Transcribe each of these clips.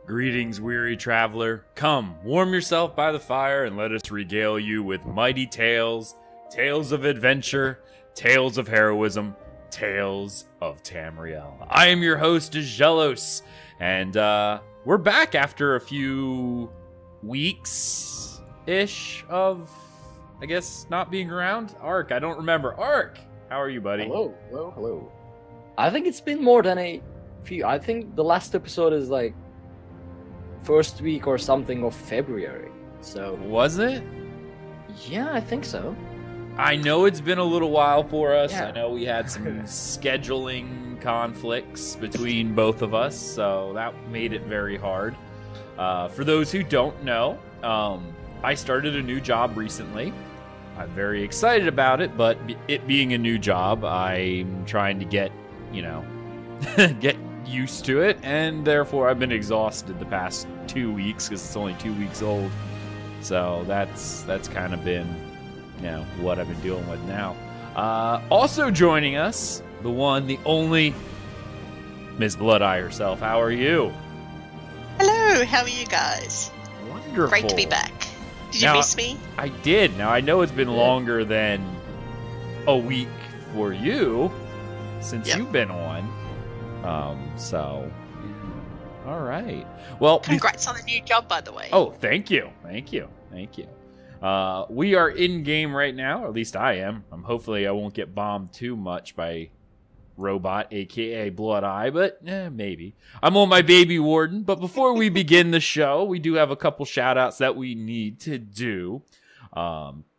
Greetings, weary traveler. Come, warm yourself by the fire and let us regale you with mighty tales, tales of adventure, tales of heroism, tales of Tamriel. I am your host, Aggelos, and we're back after a few weeks-ish of, I guess, not being around. Ark, I don't remember. Ark, how are you, buddy? Hello. I think it's been more than a few. I think the last episode is like first week or something of February. So Was it? yeah, I think so. I know it's been a little while for us. Yeah. I know we had some scheduling conflicts between both of us, so that made it very hard. For those who don't know, I started a new job recently. I'm very excited about it, but it being a new job, I'm trying to get used to it, and therefore I've been exhausted the past 2 weeks because it's only 2 weeks old. So that's kind of been, what I've been dealing with now. Also joining us, the one, the only, Miss Blood-Eye herself. How are you? Hello, how are you guys? Wonderful. Great to be back. Did you miss me? I did. Now, I know it's been longer than a week for you since you've been on. All right. Well, Congrats on the new job, by the way. Oh, thank you. We are in game right now, or at least I am. Hopefully I won't get bombed too much by Robot, aka Blood-Eye, but maybe. I'm on my baby warden, but before we begin the show, we do have a couple shout-outs that we need to do.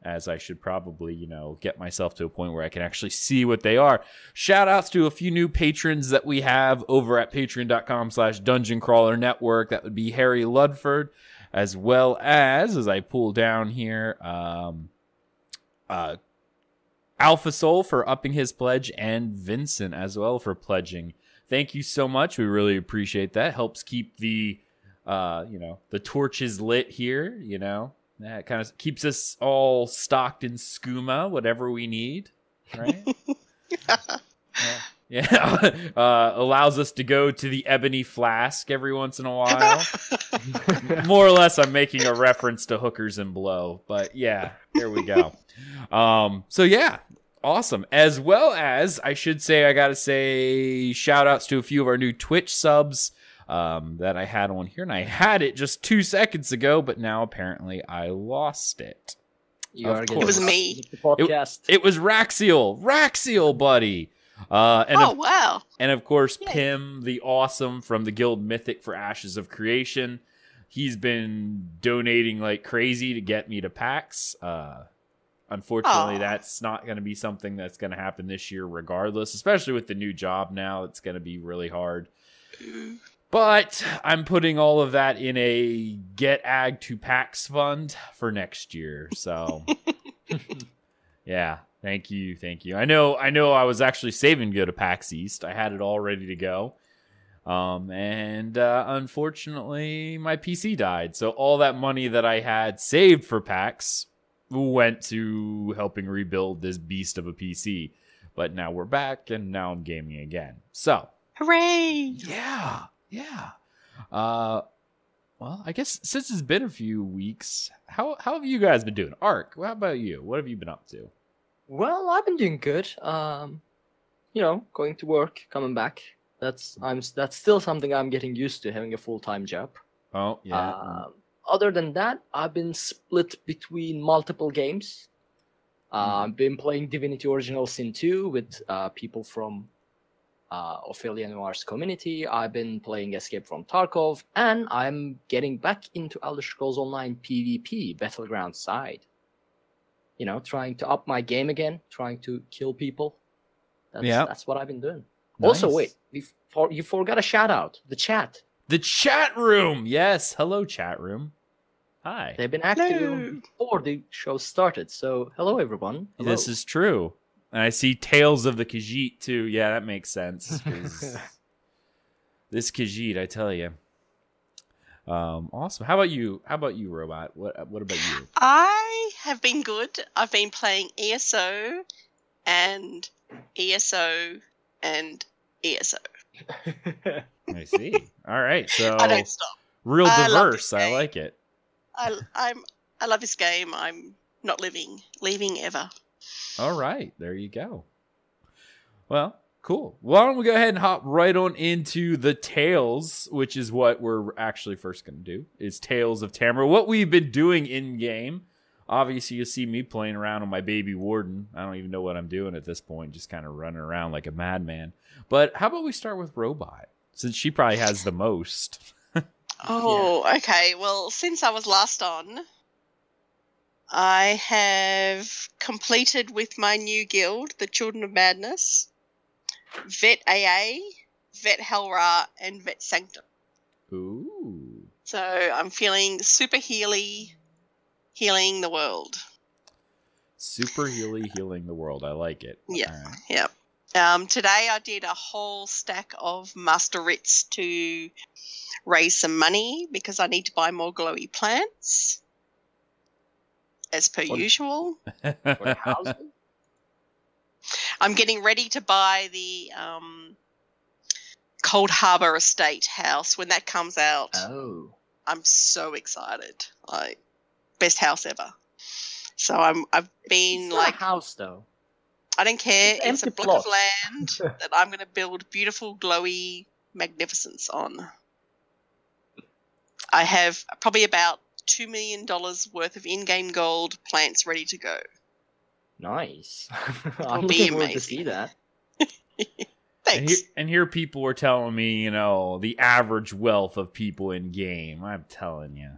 As I should probably, get myself to a point where I can actually see what they are. Shout-outs to a few new patrons that we have over at patreon.com/Dungeon Crawler Network. That would be Harry Ludford, as well as I pull down here, Alpha Soul for upping his pledge, and Vincent as well for pledging. Thank you so much. We really appreciate that. Helps keep the, the torches lit here, That kind of keeps us all stocked in skooma, whatever we need, right? Allows us to go to the Ebony Flask every once in a while. More or less, I'm making a reference to Hookers and Blow, but yeah, there we go. Awesome. As well as, I should say, I gotta say, shout outs to a few of our new Twitch subs that I had on here, and I had it just 2 seconds ago, but now apparently I lost it. It was me. It was Raxiel, buddy. Wow. And of course, Pim, the awesome from the Guild Mythic for Ashes of Creation. He's been donating like crazy to get me to PAX. Unfortunately, that's not going to be something that's going to happen this year regardless, especially with the new job now. It's going to be really hard. But I'm putting all of that in a Get Ag to PAX fund for next year. So, yeah, thank you. I know I was actually saving to go to PAX East. I had it all ready to go. Unfortunately, my PC died. So all that money that I had saved for PAX went to helping rebuild this beast of a PC. But now we're back, and now I'm gaming again. So, hooray! Yeah. Well, I guess since it's been a few weeks, how have you guys been doing? Ark, how about you? What have you been up to? Well, I've been doing good. Going to work, coming back. That's still something I'm getting used to, having a full-time job. Oh, yeah. Other than that, I've been split between multiple games. I've been playing Divinity Original Sin 2 with people from Ophelia Noir's community. I've been playing Escape from Tarkov, and I'm getting back into Elder Scrolls Online PvP, Battleground side. Trying to up my game again, trying to kill people. That's what I've been doing. Nice. Also, wait, you forgot a shout out. The chat. The chat room. Yes. Hello, chat room. Hi. They've been active before the show started, so hello, everyone. Hello. This is true. And I see Tales of the Khajiit, too. Yeah, that makes sense. This Khajiit, I tell you. Awesome. How about you, Robot? What about you? I have been good. I've been playing ESO and ESO and ESO. I see. All right. So I don't stop. Real I love diverse. this I game. like it. I love this game. I'm not leaving ever. All right, there you go. Well, cool. Why don't we go ahead and hop right on into the Tales, which is what we're actually first going to do. It's Tales of Tamriel. What we've been doing in game. Obviously, you see me playing around on my baby Warden. I don't even know what I'm doing at this point, just kind of running around like a madman. But how about we start with Robot, since she probably has the most. Oh, okay. Well, since I was last on, I have completed with my new guild, the Children of Madness, Vet AA, Vet Hellra, and Vet Sanctum. Ooh. So I'm feeling super healing the world. Super healing the world. I like it. Yeah, All right. yeah. Today I did a whole stack of Master Writs to raise some money because I need to buy more glowy plants, as per usual. For the housing? I'm getting ready to buy the Cold Harbor Estate house when that comes out. Oh. I'm so excited. Like, best house ever. So I've been It's like, not a house though. I don't care. It's an It's a empty block of plot. land that I'm going to build beautiful, glowy magnificence on. I have probably about $2 million worth of in-game gold plants ready to go. Nice. will I'm be looking forward to amazing. see that. Thanks. And here people were telling me, the average wealth of people in game. I'm telling you,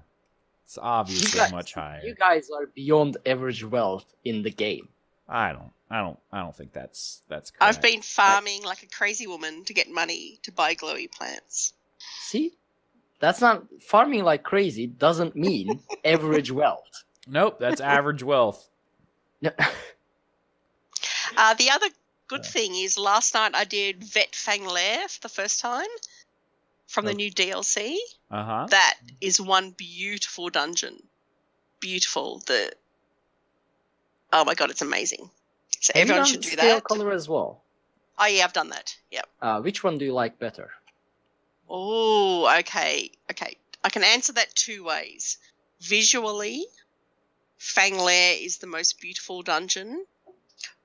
it's obviously much higher. You guys are beyond average wealth in the game. I don't think that's correct. I've been farming like a crazy woman to get money to buy glowy plants. See? That's not farming like crazy doesn't mean average wealth. Nope, that's average wealth. No. The other good thing is last night I did Vet Fanglair for the first time from the new DLC. Uh-huh. That is one beautiful dungeon. Beautiful. Oh my god, it's amazing. So Have you everyone done should do scale that. color as well? Oh yeah, I've done that. Yep. Which one do you like better? Oh, okay. I can answer that two ways. Visually, Fanglair is the most beautiful dungeon,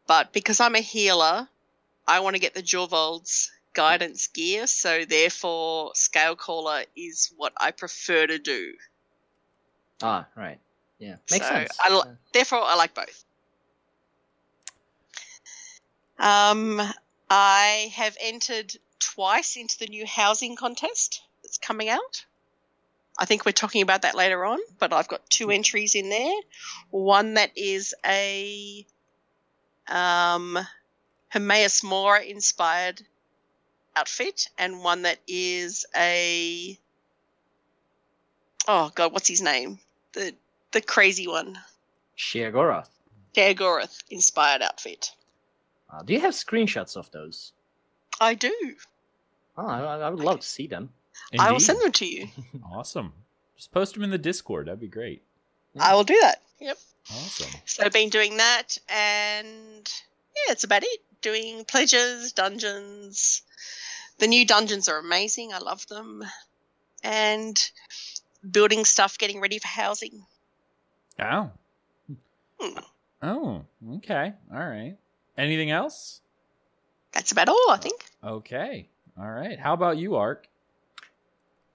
but because I'm a healer, I want to get the Jorvold's guidance gear, so therefore Scale Caller is what I prefer to do. Ah, right. Yeah, makes So sense. Therefore, I like both. I have entered twice into the new housing contest that's coming out. I think we're talking about that later on, but I've got 2 entries in there. One that is a Hermaeus Mora inspired outfit, and one that is a what's his name? The crazy one. Sheagorath. Dagorath inspired outfit. Do you have screenshots of those? I do. Oh, I would love to see them. I will Indeed. send them to you. Awesome. Just post them in the Discord. That'd be great. I will do that. Yep. Awesome. So I've been doing that, and yeah, that's about it. Doing pledges, dungeons. The new dungeons are amazing. I love them. And building stuff, getting ready for housing. Oh. Oh, okay. All right. Anything else? That's about all, I think. Okay. All right. How about you, Ark?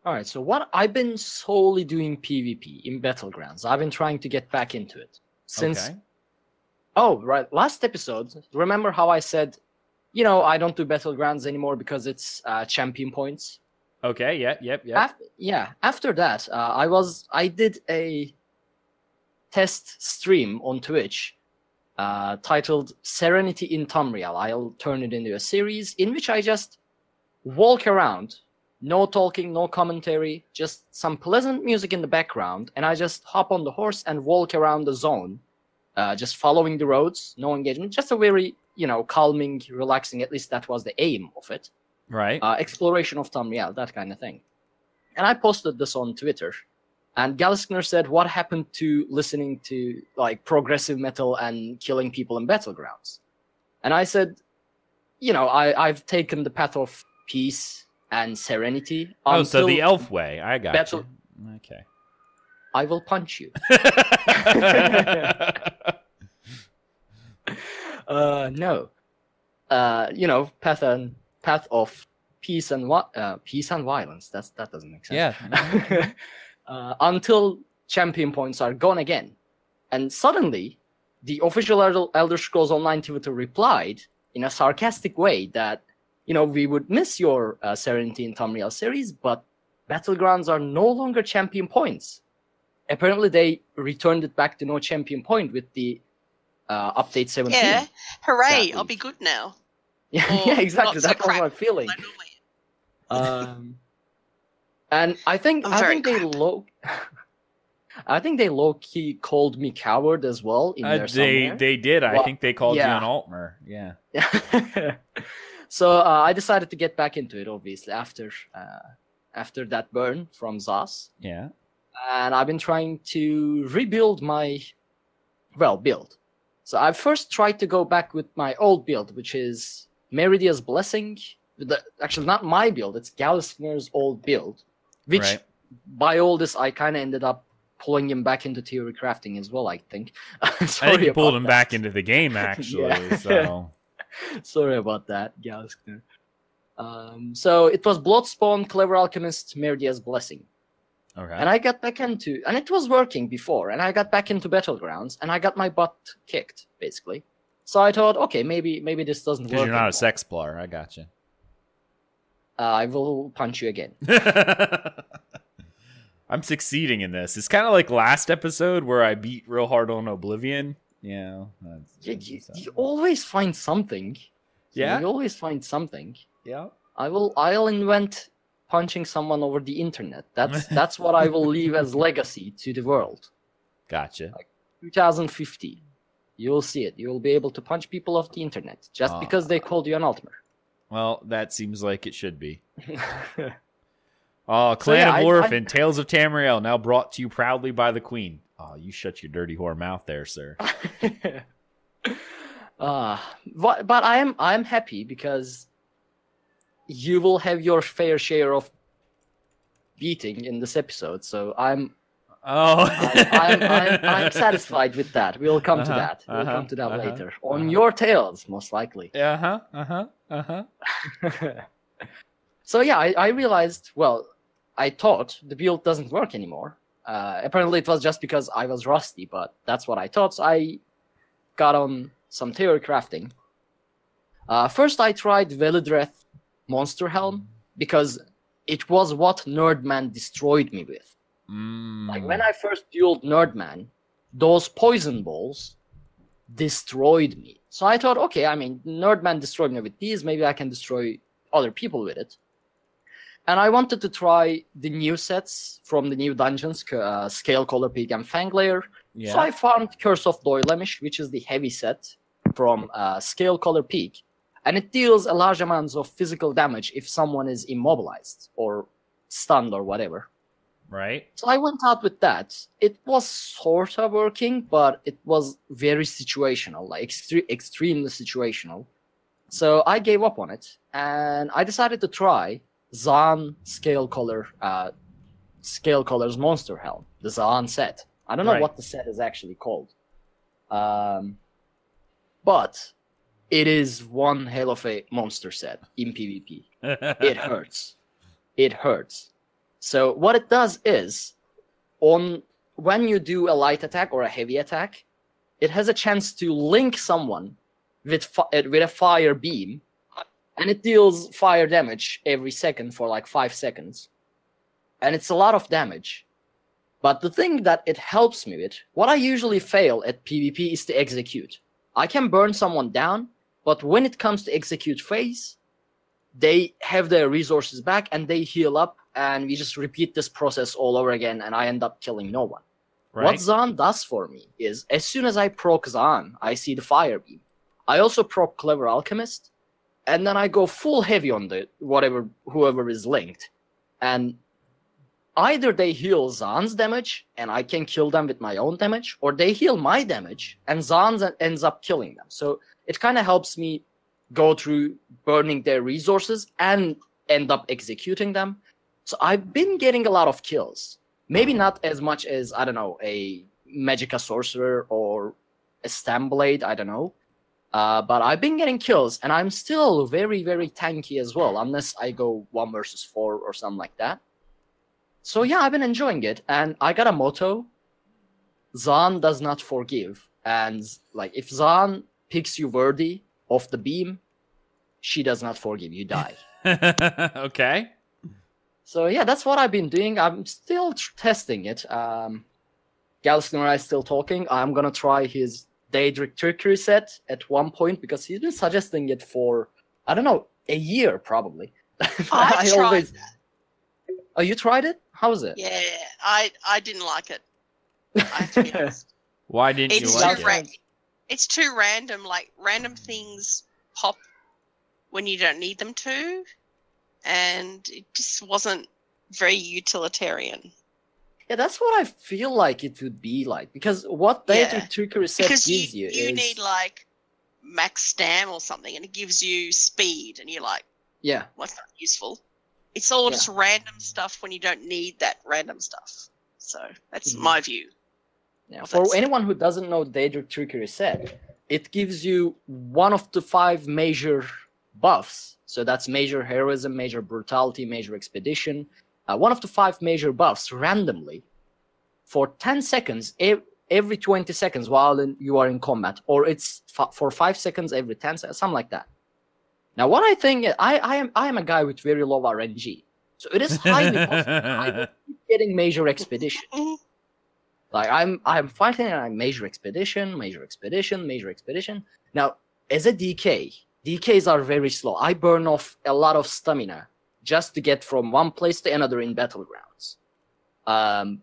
All right, so what I've been solely doing PvP in Battlegrounds. I've been trying to get back into it since. Okay. Oh, right. Last episode, remember how I said, I don't do Battlegrounds anymore because it's champion points. Okay. Yep. After that, I did a test stream on Twitch titled Serenity in Tamriel. I'll turn it into a series in which I just walk around, no talking, no commentary, just some pleasant music in the background, and I just hop on the horse and walk around the zone, just following the roads, no engagement, just a very, calming, relaxing, at least that was the aim of it. Right. Exploration of Tamriel, that kind of thing. And I posted this on Twitter, and Galiskner said, what happened to listening to progressive metal and killing people in Battlegrounds? And I said, I've taken the path of peace and serenity. So the elf way. I got you. Okay. I will punch you. No. Path of peace and violence. That doesn't make sense. Yeah. Until champion points are gone again, and suddenly, the official Elder Scrolls Online Twitter replied in a sarcastic way that, we would miss your Serenity in Tamriel series, but Battlegrounds are no longer champion points. Apparently, they returned it back to no champion point with the update 17. Yeah, hooray! I'll be good now. Yeah, exactly. That was my feeling. And I think they low key called me coward as well in there somewhere. They did. I think they called you an Altmer. Yeah. So I decided to get back into it, obviously, after that burn from Zas. Yeah. And I've been trying to rebuild my build. So I first tried to go back with my old build, which is Meridia's Blessing. Actually, not my build. It's Galiskner's old build, which by all this, I kind of ended up pulling him back into theory crafting as well, I think. I think you pulled him back into the game, actually. So sorry about that, Galiskner. So it was Bloodspawn, Clever Alchemist, Meridia's Blessing. Okay. And I got back into, and it was working before, and I got back into Battlegrounds, and I got my butt kicked, basically. So I thought, okay, maybe this doesn't work. Because you're not anymore. a sexplorer, I gotcha. I will punch you again. I'm succeeding in this. It's kind of like last episode where I beat real hard on Oblivion. You always find something. Yeah? You always find something. Yeah. I'll invent punching someone over the internet. That's what I will leave as legacy to the world. Gotcha. Like 2050. You'll see it. You'll be able to punch people off the internet just because they called you an Altmer. Well, that seems like it should be. Clan of Orphan, Tales of Tamriel, now brought to you proudly by the Queen. Oh, you shut your dirty whore mouth there, sir. But I'm happy because you will have your fair share of beating in this episode, so I'm satisfied with that. We'll come to that. We'll come to that later. On your Tales, most likely. So yeah, I realized, I thought the build doesn't work anymore. Apparently it was just because I was rusty, but that's what I thought. So I got on some theory crafting. First I tried Velidreth Monster Helm because it was what Nerdman destroyed me with. Like when I first dueled Nerdman, those poison balls destroyed me. So I thought, okay, Nerdman destroyed me with these, maybe I can destroy other people with it. And I wanted to try the new sets from the new dungeons, Scale, Color Peak, and Fanglair. Yeah. So I found Curse of Doilemish, which is the heavy set from Scale, Color Peak. And it deals a large amounts of physical damage if someone is immobilized or stunned or whatever. Right. So I went out with that. It was sort of working, but it was very situational, like extremely situational. So I gave up on it, and I decided to try Zaan Scale Color's Monster Helm, the Zaan set. I don't know what the set is actually called. But it is one hell of a monster set in PvP. It hurts. It hurts. So what it does is, when you do a light attack or a heavy attack, it has a chance to link someone with a fire beam, and it deals fire damage every second for like 5 seconds. And it's a lot of damage. But the thing that it helps me with, what I usually fail at PvP is to execute. I can burn someone down, but when it comes to execute phase, they have their resources back and they heal up, and we just repeat this process all over again, and I end up killing no one. Right. What Zaan does for me is, as soon as I proc Zaan, I see the fire beam. I also proc Clever Alchemist, and then I go full heavy on whoever is linked. And either they heal Zaan's damage, and I can kill them with my own damage, or they heal my damage, and Zaan ends up killing them. So it kind of helps me go through burning their resources and end up executing them. So I've been getting a lot of kills Maybe not as much as, I don't know, a Magicka Sorcerer or a Stamblade, I don't know. But I've been getting kills, and I'm still very, very tanky as well, unless I go 1 versus 4 or something like that. So yeah, I've been enjoying it, and I got a motto: Zaan does not forgive. And like, if Zaan picks you worthy of the beam, she does not forgive. You die. Okay. So yeah, that's what I've been doing. I'm still testing it. Galston and I still talking. I'm gonna try his Daedric Trickery set at one point because he's been suggesting it for, I don't know, a year probably. I tried that. Oh, you tried it? How was it? Yeah, I didn't like it. I have to be honest. Why didn't you like it? It's too random. Like, random things pop when you don't need them to, and it just wasn't very utilitarian. Yeah, that's what I feel like it would be like, because what Daedric Trickery set gives you is... need, like, max stam or something, and it gives you speed, and you're like, yeah, well, that's not useful. It's all just random stuff when you don't need that random stuff. So that's my view. Yeah, for anyone who doesn't know Daedric Trickery set, it gives you one of the 5 major buffs. So that's major heroism, major brutality, major expedition. One of the 5 major buffs randomly for 10 seconds every 20 seconds while you are in combat, or it's for 5 seconds every 10 seconds, something like that. Now, what I think, I am a guy with very low RNG, so it is highly possible I will keep getting major expedition. Like, I'm fighting and I'm major expedition, major expedition, major expedition. Now, as a DK, DKs are very slow. I burn off a lot of stamina just to get from one place to another in battlegrounds.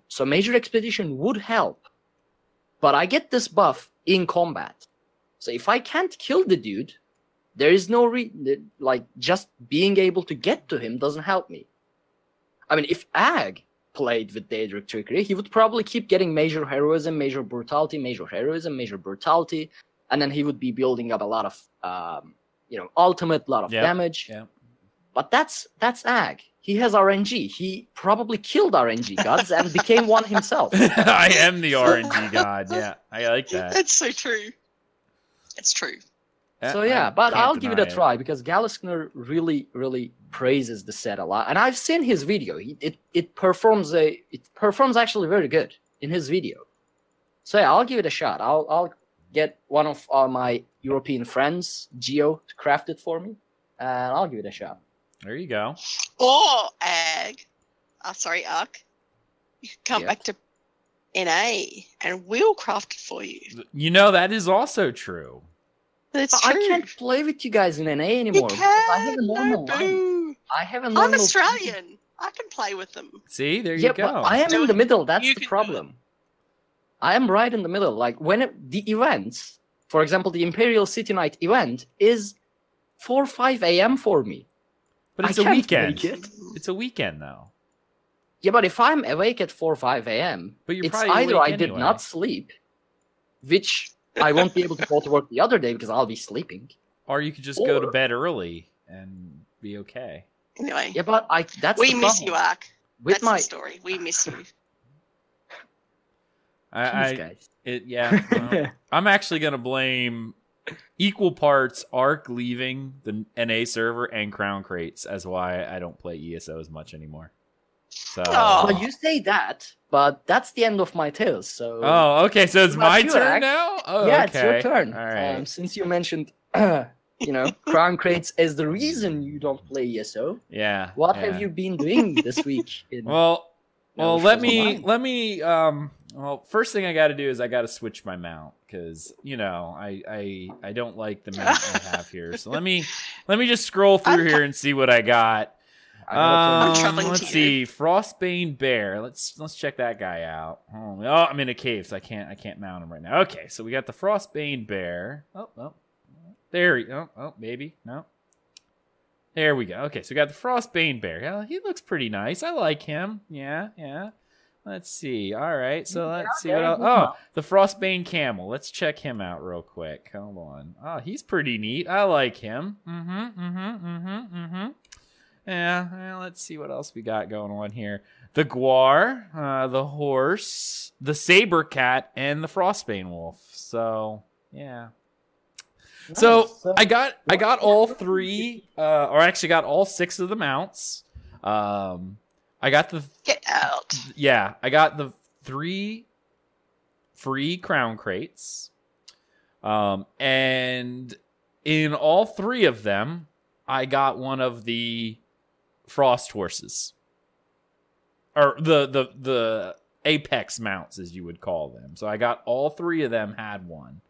So major expedition would help, but I get this buff in combat. So if I can't kill the dude, there is no like, just being able to get to him doesn't help me. I mean, if Ag played with Daedric Trickery, he would probably keep getting major heroism, major brutality, major heroism, major brutality, and then he would be building up a lot of, ultimate, lot of damage. Yeah. But that's Ag. He has RNG. He probably killed RNG gods and became one himself. I am the RNG god. Yeah, I like that. That's so true. It's true. So yeah, but I'll give it a try because Galston really, really praises the set a lot, and I've seen his video. It performs actually very good in his video. So yeah, I'll give it a shot. I'll get one of my European friends, Geo, to craft it for me, and I'll give it a shot. There you go. Or Ark. You can come back to NA and we'll craft it for you. You know, that is also true. That's true. I can't play with you guys in NA anymore. You can. I have a normal line. I'm Australian. I can play with them. See, there you go. But I am in the middle. That's the problem. I am right in the middle. Like, when the events, for example, the Imperial City Night event is 4 or 5 a.m. for me. But it's a weekend. It's a weekend, though. Yeah, but if I'm awake at 4 or 5 a.m., it's either I did not sleep, which I won't be able to go to work the other day because I'll be sleeping. Or you could just go to bed early and be okay. Anyway. Yeah, but that's we the miss problem. you, Ark. That's the story. We miss you. Guys. Well, I'm actually going to blame equal parts Ark leaving the NA server and Crown Crates as why I don't play ESO as much anymore. So well, you say that, but that's the end of my tales. So okay, so it's my turn now. Yeah, okay. It's your turn. All right. Since you mentioned, Crown Crates as the reason you don't play ESO. Yeah. What have you been doing this week? First thing I got to do is I got to switch my mount because I don't like the mount I have here. So let me just scroll through here and see what I got. Let's see, Frostbane Bear. Let's check that guy out. Oh, I'm in a cave, so I can't mount him right now. Okay, so we got the Frostbane Bear. There we go. Oh, maybe no. There we go. Okay, so we got the Frostbane Bear. Yeah, he looks pretty nice. I like him. Yeah. Let's see. All right, so let's see what else. Oh, the Frostbane Camel. Let's check him out real quick. Hold on. Oh, he's pretty neat. I like him. Yeah, let's see what else we got going on here. The Guar, the horse, the saber cat, and the Frostbane wolf. So, yeah. Nice. So I got all 3, or actually got all 6 of the mounts. I got the Get out. Yeah, I got the 3 free crown crates. And in all 3 of them, I got one of the frost horses. Or the apex mounts, as you would call them. So I got all 3 of them had one.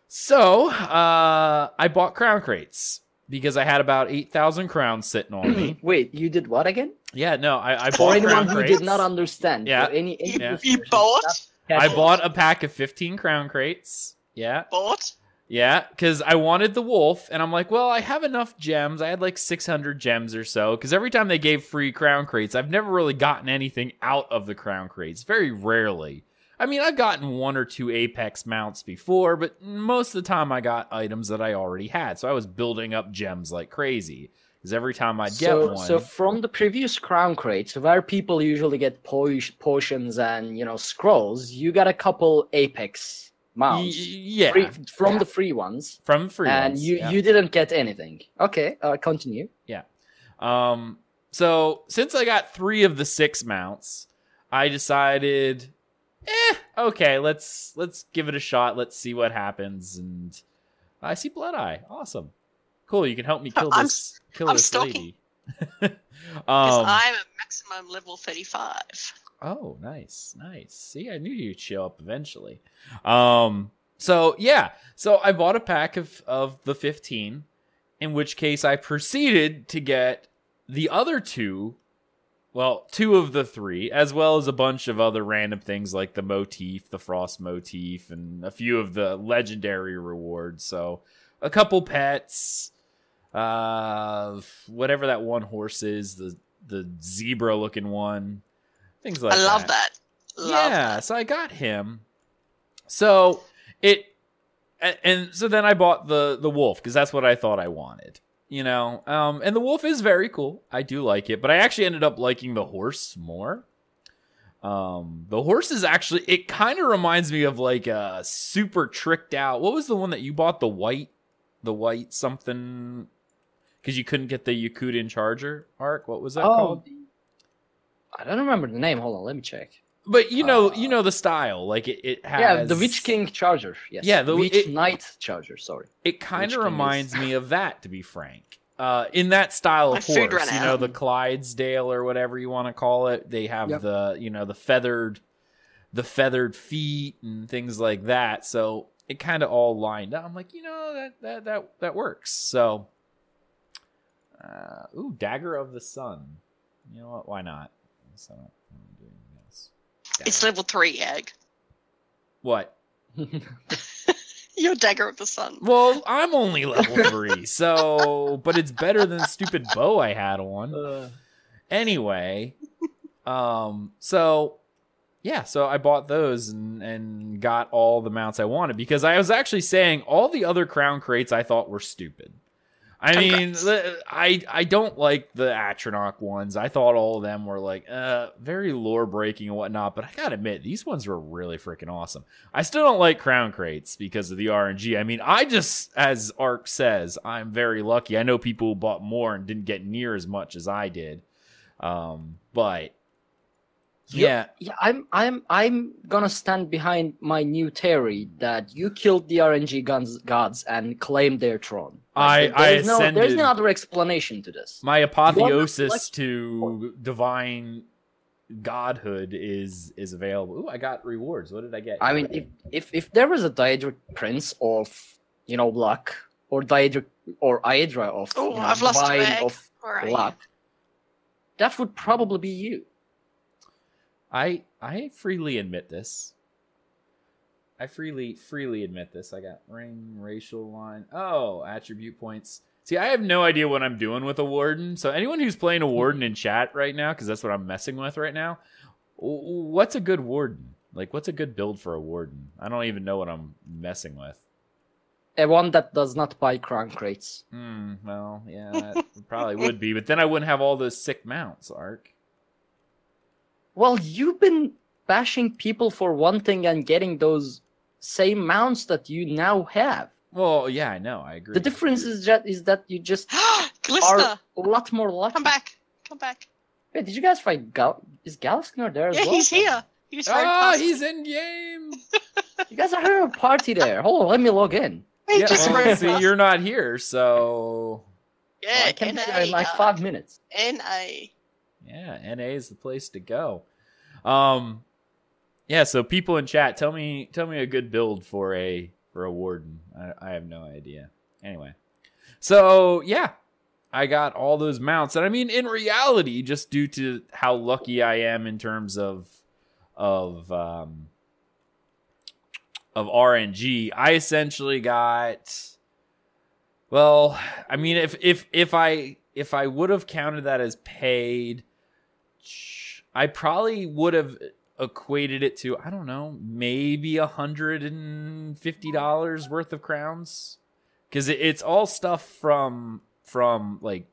So, I bought crown crates because I had about 8,000 crowns sitting on me. Wait, you did what again? Yeah, no, I For bought anyone crown who crates. did not understand. Yeah. You bought? I bought a pack of 15 crown crates. Yeah. Bought? Yeah, because I wanted the wolf, and I'm like, well, I have enough gems. I had like 600 gems or so, because every time they gave free crown crates, I've never really gotten anything out of the crown crates. Very rarely. I mean, I've gotten 1 or 2 apex mounts before, but most of the time I got items that I already had. So I was building up gems like crazy, because every time I'd get one... So from the previous crown crates, where people usually get potions and, scrolls, you got a couple apex mounts. From the free ones. From the free ones. And you didn't get anything. Okay, continue. Yeah. So since I got 3 of the 6 mounts, I decided, okay, let's give it a shot. Let's see what happens. And I see Blood Eye. Awesome. Cool, you can help me kill this lady. Because I'm a maximum level 35. Oh, nice. See, I knew you'd show up eventually. So I bought a pack of the 15, in which case I proceeded to get the other 2 of the 3, as well as a bunch of other random things like the motif, the frost motif, and a few of the legendary rewards. So a couple pets, whatever that one horse is, the zebra looking one. Things like that. I love that. That. So I got him. So so then I bought the wolf because that's what I thought I wanted, and the wolf is very cool. I do like it, but I actually ended up liking the horse more. The horse is actually, it kind of reminds me of like a super tricked out. What was the one that you bought? The white something, because you couldn't get the Yakuten Charger arc. What was that called? I don't remember the name. Hold on, let me check. But you know the style. Like it has. Yeah, the Witch King Charger. Yes. Yeah, the Witch Knight Charger. Sorry. It kind of reminds me of that, to be frank. In that style of horse, the Clydesdale or whatever you want to call it. They have the feathered feet and things like that. So it kind of all lined up. I'm like, that works. So, Dagger of the Sun. You know what? Why not? So, it's level 3, Egg. What? Your Dagger of the Sun. Well, I'm only level 3, but it's better than the stupid bow I had on. Anyway, so I bought those and got all the mounts I wanted because I was actually saying all the other crown crates I thought were stupid. I mean, I don't like the Atronach ones. I thought all of them were like very lore breaking and whatnot, but I gotta admit, these ones were really freaking awesome. I still don't like crown crates because of the RNG. I mean, I just, as Ark says, I'm very lucky. I know people who bought more and didn't get near as much as I did. But yeah, I'm gonna stand behind my new theory that you killed the RNG gods and claimed their throne. There's no other explanation to this. My apotheosis to divine godhood is available. Ooh, I got rewards. What did I get? I mean, if there was a Daedric prince of luck, or Daedric or Aedra of I've lost a bag. Of luck, that would probably be you. I freely admit this. I freely admit this. I got ring, racial line. Oh, attribute points. See, I have no idea what I'm doing with a warden. So anyone who's playing a warden in chat right now, because that's what I'm messing with right now, what's a good warden? Like, what's a good build for a warden? I don't even know what I'm messing with. a one that does not buy crown crates. Well, yeah, that probably would be, but then I wouldn't have all those sick mounts, Ark. Well, you've been bashing people for wanting and getting those same mounts that you now have. Well, yeah, I know, I agree. The difference is that you just are Glister! a lot more lucky. Come back. Come back. Wait, did you guys fight Is Galasknor there as Yeah, well? he's here. He's right past he's us. in game! You guys are having a party there. Hold on, let me log in. He Yeah, just well, ran see, past- you're not here, so... Yeah, I can be NA, there in like 5 minutes. NA. Yeah, NA is the place to go. Yeah, so people in chat, tell me a good build for a warden. I have no idea. Anyway, so yeah, I got all those mounts, and I mean, in reality, just due to how lucky I am in terms of RNG, I essentially got. Well, I mean, if I would have counted that as paid, I probably would have equated it to, I don't know, maybe $150 worth of crowns, because it's all stuff from like,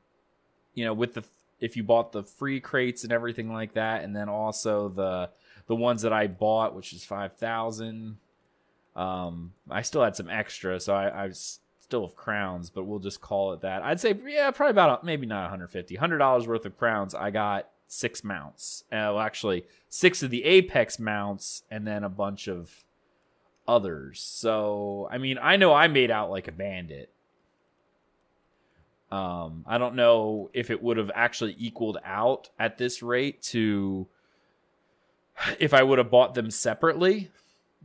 you know, with the, if you bought the free crates and everything like that, and then also the ones that I bought, which is 5,000. I still had some extra, so I still have crowns, but we'll just call it that. I'd say, yeah, probably about maybe not $100 worth of crowns. I got 6 mounts. Well, actually, 6 of the Apex mounts, and then a bunch of others. So, I mean, I know I made out like a bandit. I don't know if it would have actually equaled out at this rate to if I would have bought them separately,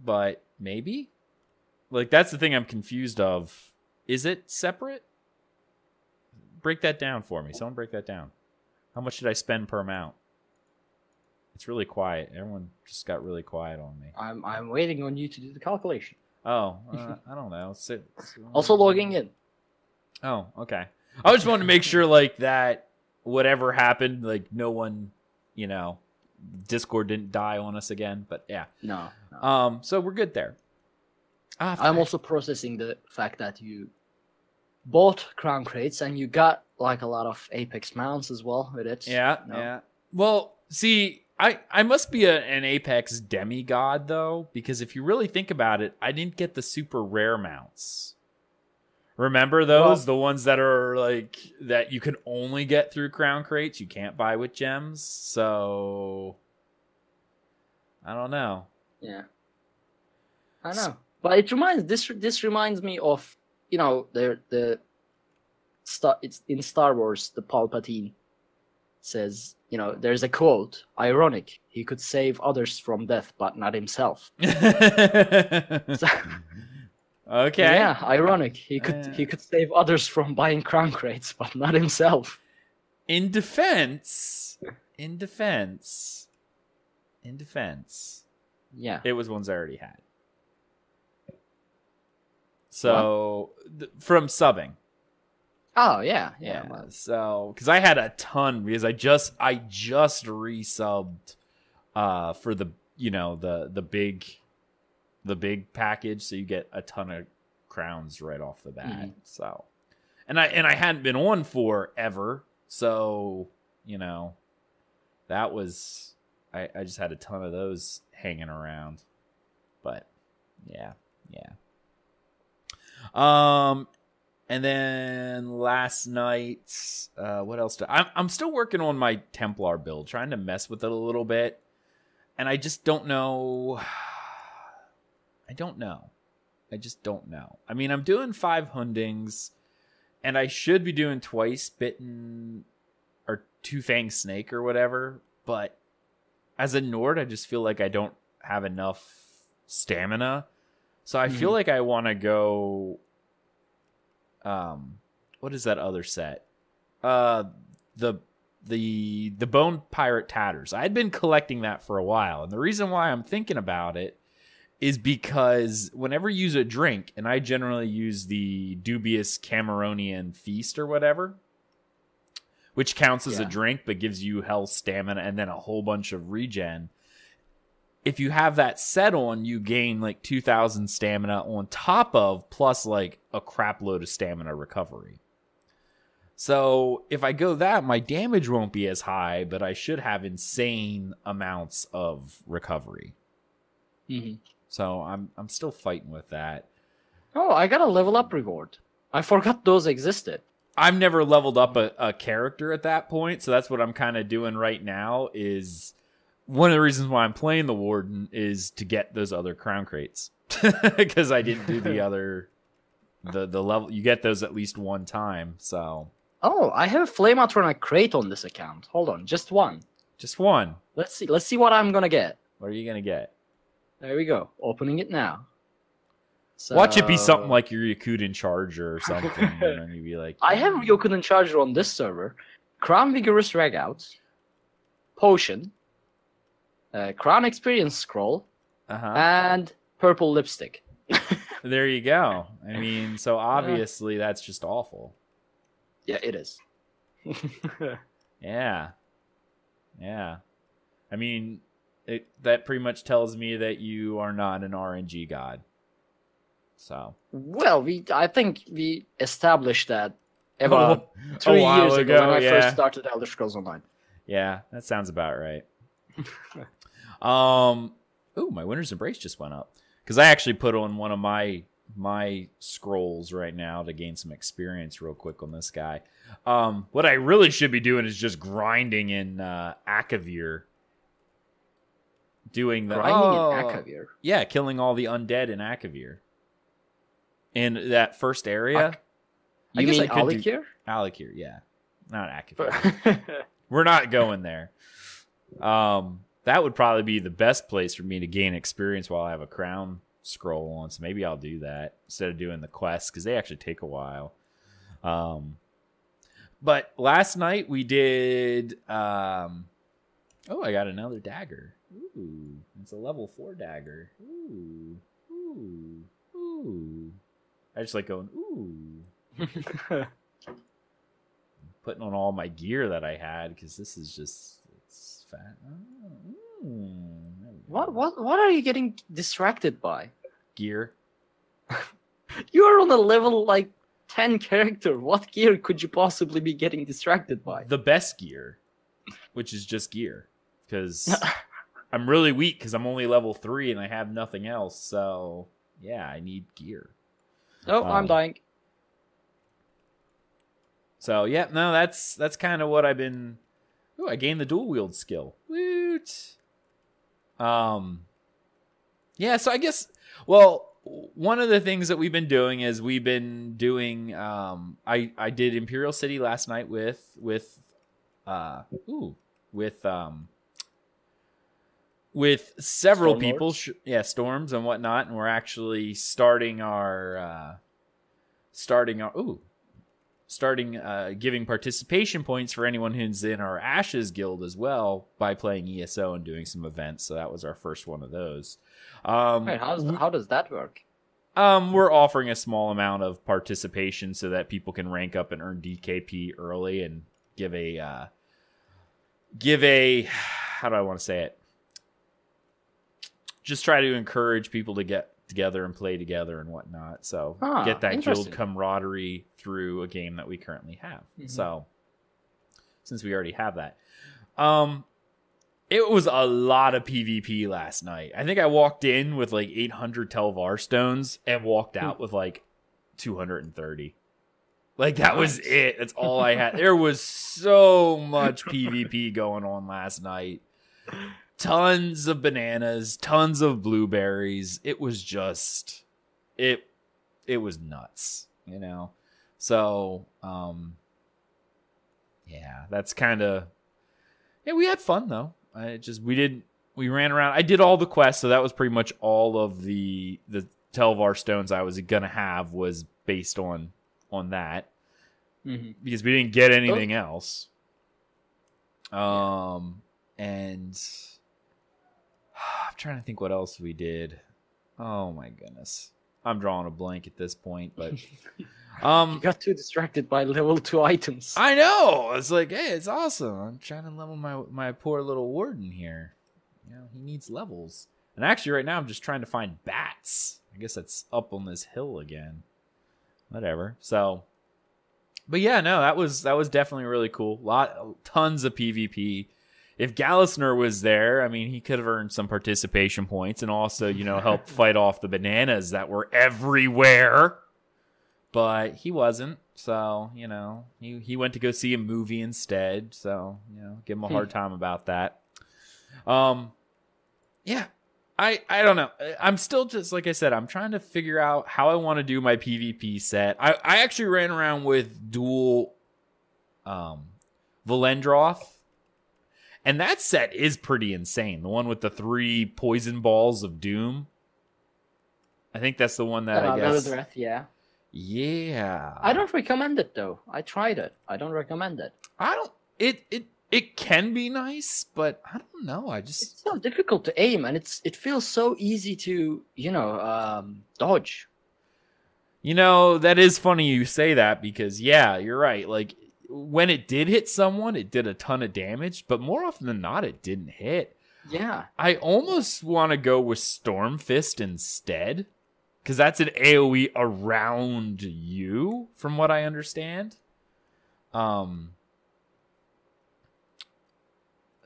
but maybe. Like, that's the thing I'm confused of. Is it separate? Break that down for me. Someone break that down. How much did I spend per mount? It's really quiet. Everyone just got really quiet on me. I'm waiting on you to do the calculation. Oh, I don't know. Also logging in. Oh, okay. I just wanted to make sure, like, that whatever happened, like, no one, you know, Discord didn't die on us again. But yeah. No. So we're good there. I'm also processing the fact that you bought crown crates and you got like a lot of Apex mounts as well with it. Yeah, yeah. Well, see, I must be an Apex demigod, though, because if you really think about it, I didn't get the super rare mounts. Remember those? The ones that are like, that you can only get through crown crates, you can't buy with gems. So, I don't know. Yeah. I know. But it reminds, this reminds me of, you know, it's in Star Wars, the Palpatine says, you know, there's a quote, ironic, he could save others from death, but not himself. So, okay. Yeah, ironic. He could save others from buying crown crates, but not himself. In defense. Yeah. It was ones I already had. So, from subbing. Oh, yeah. So, because I had a ton, because I just resubbed for the, you know, the big package, so you get a ton of crowns right off the bat. So, and I hadn't been on forever, so, you know, that was, I just had a ton of those hanging around. But yeah. And then last night, what else? I'm still working on my Templar build, trying to mess with it a little bit, and I just don't know. I just don't know. I mean, I'm doing 5 Hundings, and I should be doing twice bitten or 2-fang snake or whatever. But as a Nord, I just feel like I don't have enough stamina, so I feel like I want to go. What is that other set? The Bone Pirate Tatters. I had been collecting that for a while, and the reason why I'm thinking about it is because whenever you use a drink, and I generally use the dubious Cameronian Feast or whatever, which counts as a drink but gives you health, stamina, and then a whole bunch of regen. if you have that set on, you gain like 2,000 stamina on top of plus like a crap load of stamina recovery. So if I go that, my damage won't be as high, but I should have insane amounts of recovery. Mm-hmm. So I'm still fighting with that. Oh, I got a level up reward. I forgot those existed. I've never leveled up a character at that point, so that's what I'm kind of doing right now. Is one of the reasons why I'm playing the Warden is to get those other crown crates, because I didn't do the other the level. You get those at least one time. So oh, I have a Flameatronic crate on this account. Hold on, just one. Just one. Let's see what I'm gonna get. What are you gonna get? There we go. Opening it now. So... Watch it be something like your Yakuten Charger or something, and then you'd be like, I have Yakuten Charger on this server. Crown Vigorous Regout, Potion, Crown Experience Scroll, and Purple Lipstick. There you go. I mean, so obviously that's just awful. Yeah, it is. Yeah. I mean, that pretty much tells me that you are not an RNG god. So. Well, I think we established that about 3 years ago when I first started Elder Scrolls Online. Yeah, that sounds about right. Ooh, my Winter's Embrace just went up. Because I actually put on one of my scrolls right now to gain some experience real quick on this guy. What I really should be doing is just grinding in Aggelos. Doing the grinding in Aggelos. Yeah, killing all the undead in Aggelos. In that first area. You mean Alikir? Alikir, yeah. Not Aggelos. We're not going there. That would probably be the best place for me to gain experience while I have a crown scroll on. So maybe I'll do that instead of doing the quests, because they actually take a while. But last night we did... oh, I got another dagger. Ooh, it's a level 4 dagger. Ooh. I just like going, ooh. Putting on all my gear that I had, because this is just, it's fat. What are you getting distracted by? Gear. You are on a level like 10 character. What gear could you possibly be getting distracted by? The best gear, which is just gear, because I'm really weak because I'm only level 3 and I have nothing else. So yeah, I need gear. Oh, I'm dying. So yeah, no, that's kind of what I've been. Ooh, I gained the dual wield skill. Woot. Yeah, so I guess, well, one of the things that we've been doing is we've been doing, I did Imperial City last night with several people, storms and whatnot, and we're actually starting giving participation points for anyone who's in our Ashes Guild as well by playing ESO and doing some events. So that was our first one of those. Wait, how does that work? We're offering a small amount of participation so that people can rank up and earn DKP early and give a how do I want to say it? Just try to encourage people to get together and play together and whatnot. So get that guild camaraderie through a game that we currently have. Mm-hmm. So since we already have that, it was a lot of PvP last night. I think I walked in with like 800 Telvar stones and walked out with like 230. Like that was it. That's all I had. There was so much PvP going on last night. Tons of bananas, tons of blueberries. It was just, it was nuts, you know? So, yeah, that's kind of, yeah, we had fun though. We ran around. I did all the quests. So that was pretty much all of the Telvar stones I was going to have was based on that, because we didn't get anything else. And I'm trying to think what else we did. Oh my goodness. I'm drawing a blank at this point, but you got too distracted by level 2 items. I know. It's like, hey, it's awesome. I'm trying to level my poor little warden here. You know, he needs levels. And actually, right now, I'm just trying to find bats. I guess that's up on this hill again. Whatever. So, but yeah, no, that was definitely really cool. Tons of PvP. If Gallisner was there, I mean, he could have earned some participation points and also, helped fight off the bananas that were everywhere. But he wasn't. So, he went to go see a movie instead. So, give him a hard time about that. Yeah. I don't know. I'm still just, like I said, I'm trying to figure out how I want to do my PvP set. I actually ran around with dual Valendroth. And that set is pretty insane. The one with the 3 poison balls of doom. I think that's the one that I guess. Valendroth, yeah. Yeah. I don't recommend it though. I tried it. I don't recommend it. It can be nice, but I don't know. It's so difficult to aim, and it feels so easy to dodge. That is funny you say that because yeah, you're right. Like when it did hit someone, it did a ton of damage, but more often than not, it didn't hit. Yeah. I almost want to go with Storm Fist instead, because that's an AoE around you, from what I understand.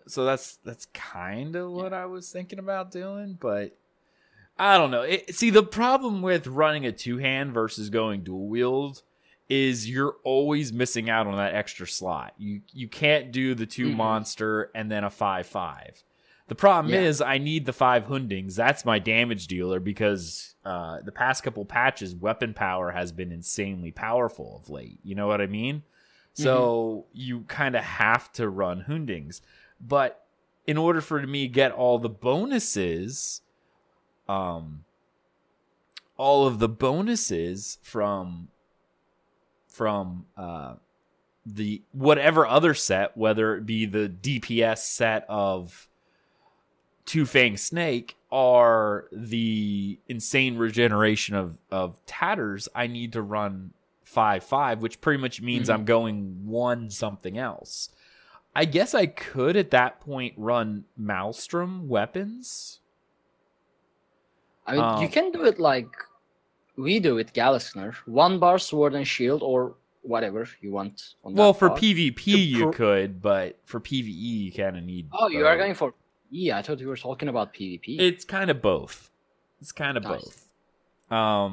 So that's kind of what I was thinking about doing, but I don't know. See, the problem with running a 2-hand versus going dual wield is you're always missing out on that extra slot. You can't do the 2 monster and then a 5/5. The problem is I need the 5 Hundings. That's my damage dealer because the past couple patches, weapon power has been insanely powerful of late. You know what I mean? So you kind of have to run Hundings. But in order for me to get all the bonuses, from the whatever other set, whether it be the DPS set of Two Fang Snake or the insane regeneration of Tatters, I need to run 5/5, which pretty much means I'm going 1 something else. I guess I could at that point run Maelstrom weapons. I mean, you can do it like we do with Gallisner. 1 bar sword and shield or whatever you want. Well, for PvP you could, but for PvE you kind of need... Oh, you are going for... Yeah, I thought you were talking about PvP. It's kind of both. Both. I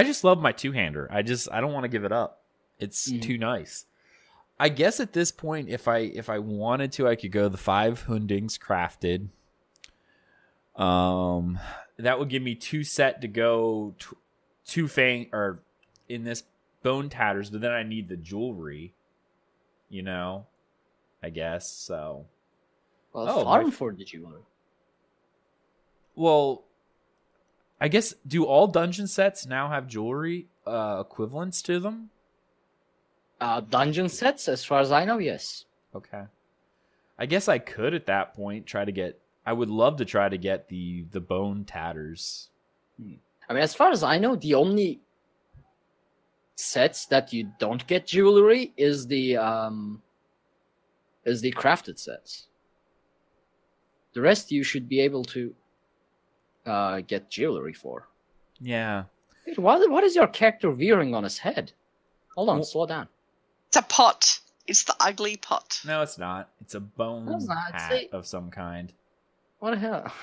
just love my 2-hander. I don't want to give it up. It's too nice. I guess at this point, if I wanted to, I could go the 5 Hundings crafted. That would give me 2 set to go 2 Fang or in this Bone Tatters, but then I need the jewelry. I guess so. Well, farm for the jewelry. Well, I guess do all dungeon sets now have jewelry equivalents to them? Dungeon sets, as far as I know, yes. Okay. I guess I could at that point try to get... I would love to try to get the Bone Tatters. I mean, as far as I know, the only sets that you don't get jewelry is the crafted sets. The rest you should be able to get jewelry for. Yeah. Dude, what is your character wearing on his head? Hold on, slow down. It's a pot. It's the ugly pot. No, it's not. It's a bone hat of some kind. What the hell?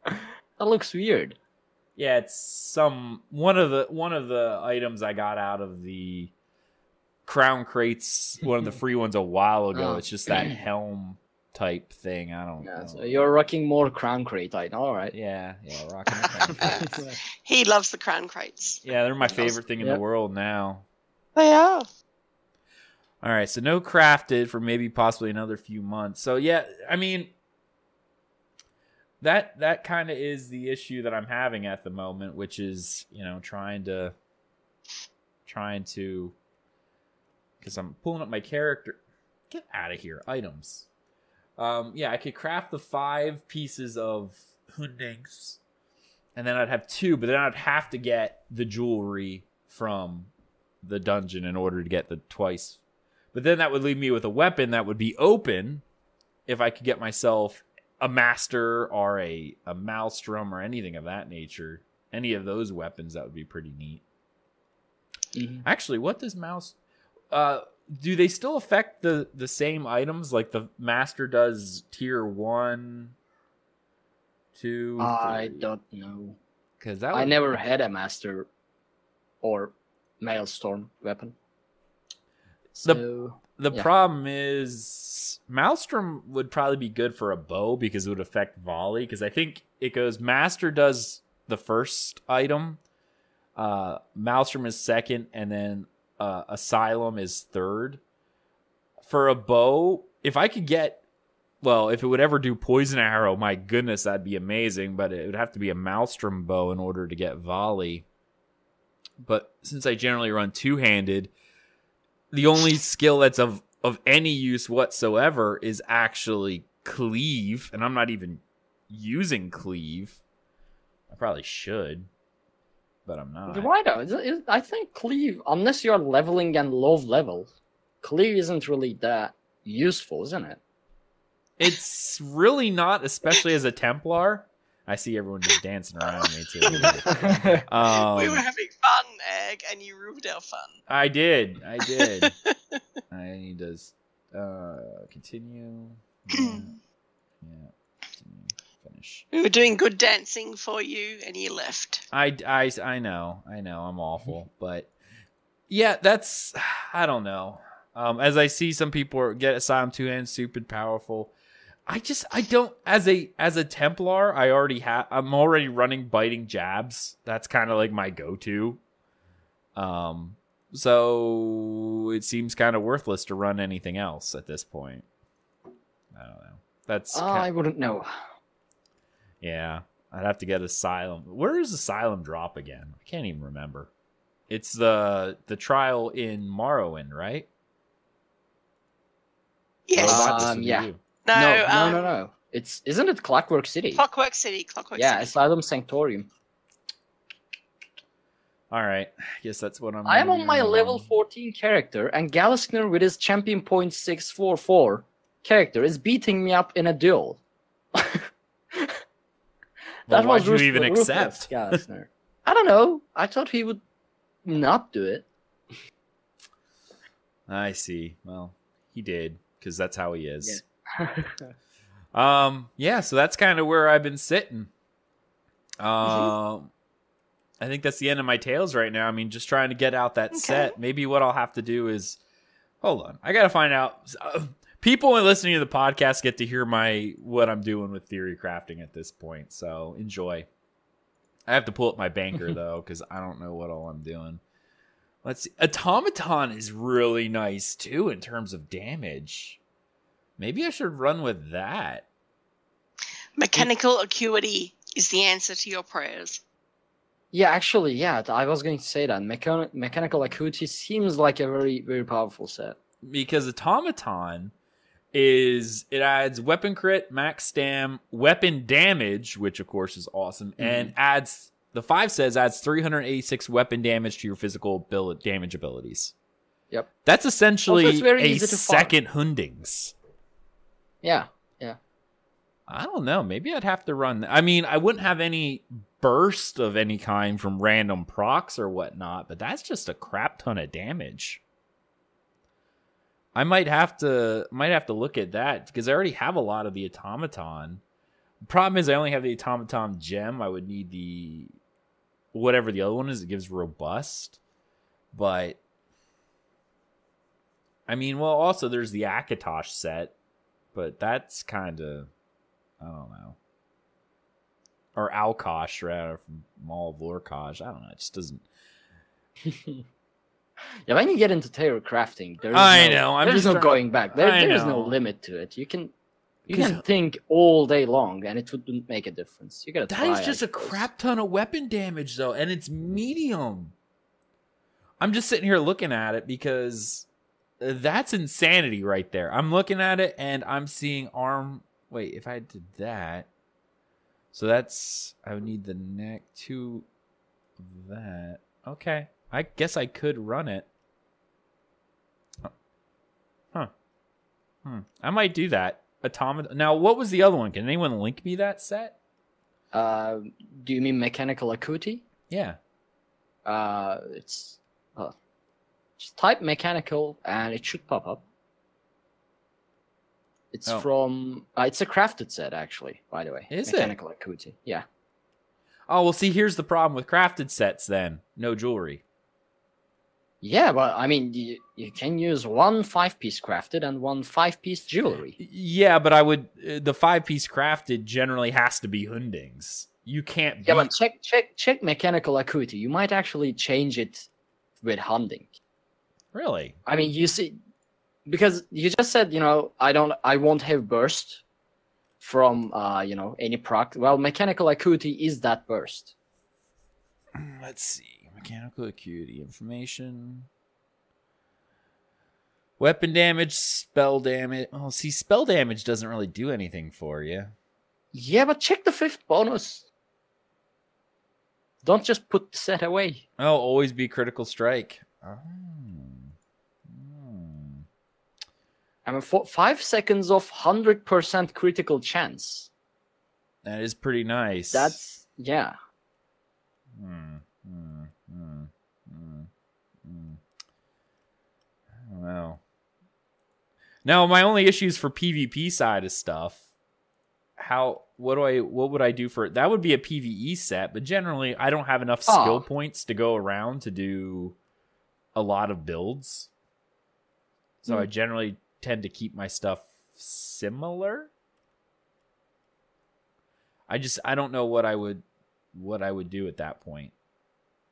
That looks weird. Yeah, it's one of the items I got out of the crown crates, one of the free ones a while ago. It's just that helm type thing. I don't know. So you're rocking more crown crate item. All right. Yeah, rocking the crown crates. He loves the crown crates. Yeah, they're my favorite thing in the world now. They are. All right, so no crafted for maybe possibly another few months. So yeah, I mean, that kind of is the issue that I'm having at the moment, which is, trying to, because I'm pulling up my character. Get out of here, items. Yeah, I could craft the 5 pieces of Hundings, and then I'd have 2, but then I'd have to get the jewelry from the dungeon in order to get the twice. But then that would leave me with a weapon that would be open if I could get myself a master or a maelstrom or anything of that nature. Any of those weapons, that would be pretty neat. Mhm. Actually, what does do they still affect the same items? Like the master does tier 1, 2, 3? I don't know. Because I never had a master or maelstrom weapon. So the problem is Maelstrom would probably be good for a bow because it would affect volley. Because I think it goes master does the first item, Maelstrom is second, and then Asylum is third. For a bow, if I could get, well, if it would ever do poison arrow, my goodness, that'd be amazing. But it would have to be a Maelstrom bow in order to get volley. But since I generally run two-handed, the only skill that's of any use whatsoever is actually cleave, and I'm not even using cleave. I probably should, but I'm not. Why though? I think cleave, unless you're leveling and low level, cleave isn't really that useful, isn't it? It's really not, especially as a Templar. I see everyone just dancing around me too. We were having fun, Egg, and you ruined our fun. I did. I need to continue. Yeah. Continue. Finish. We were doing good dancing for you, and you left. I know. I'm awful, but yeah, that's, I don't know. As I see some people get Asylum 2-hand stupid powerful. I don't, as a Templar, I'm already running biting jabs. That's kind of like my go-to. So it seems kind of worthless to run anything else at this point. I don't know. I wouldn't know. Yeah, I'd have to get Asylum. Where is Asylum drop again? I can't even remember. It's the trial in Morrowind, right? Yes. Yeah. No. Isn't it Clockwork City? Clockwork City. Yeah, Asylum Sanctorium. All right, I guess that's what I'm. I am on my level 14 character, and Galaskner with his champion point 644 character is beating me up in a duel. Well, why'd you even accept? Galaskner. I don't know. I thought he would not do it. I see. Well, he did, because that's how he is. Yeah. So that's kind of where I've been sitting. I think that's the end of my Tales right now. I mean, just trying to get out that set. Maybe what I'll have to do is, hold on, I gotta find out. People listening to the podcast get to hear what I'm doing with theory crafting at this point, so enjoy. I have to pull up my banker though, because I don't know what all I'm doing. Let's see. Automaton is really nice too in terms of damage. Maybe I should run with that. Mechanical acuity is the answer to your prayers. Yeah, actually, yeah, I was going to say that. Mechanical acuity seems like a very, very powerful set. Because Automaton it adds weapon crit, max stam, weapon damage, which of course is awesome, and adds, the 5 says, adds 386 weapon damage to your physical damage abilities. Yep. That's essentially a second farm. Hundings. Yeah. I don't know. Maybe I'd have to run. I mean, I wouldn't have any burst of any kind from random procs or whatnot, but that's just a crap ton of damage. I might have to look at that because I already have a lot of the Automaton. The problem is I only have the Automaton gem. I would need the whatever the other one is. It gives robust, but I mean, well, also there's the Akatosh set, but that's kind of, I don't know. Or Alkosh, rather, from Maul of Lorkosh. I don't know. It just doesn't. Yeah, when you get into Terror crafting, there's no going back. There's no limit to it. You can think all day long, and it wouldn't make a difference. You gotta try. That is just a crap ton of weapon damage, though, and it's medium. I'm just sitting here looking at it because that's insanity right there. I'm looking at it, and I'm seeing arm. Wait, if I did that. So that's, I would need the neck 2 of that. Okay. I guess I could run it. I might do that. Automata. Now, what was the other one? Can anyone link me that set? Do you mean Mechanical Acuity? Yeah. It's just type mechanical and it should pop up. It's from it's a crafted set actually, by the way. Is Mechanical Acuity. Yeah. Oh, well, see, here's the problem with crafted sets then. No jewelry. Yeah, but I mean, you can use one 5-piece crafted and one 5-piece jewelry. Yeah, but I would the 5-piece crafted generally has to be Hundings. You can't. Yeah, but check Mechanical Acuity. You might actually change it with Hunding. Really? I mean, you see, because you just said, I won't have burst from any proc. Well, Mechanical Acuity is that burst. Let's see. Mechanical Acuity information. Weapon damage, spell damage. Oh, see, spell damage doesn't really do anything for you. Yeah, but check the 5th bonus. Don't just put the set away. Oh, always be critical strike. Oh. I mean, 5 seconds of 100% critical chance. That is pretty nice. That's, yeah. I don't know. Now, my only issues for PvP side of stuff. What would I do for it? That would be a PvE set, but generally I don't have enough skill points to go around to do a lot of builds. So I generally tend to keep my stuff similar. I don't know what I would do at that point.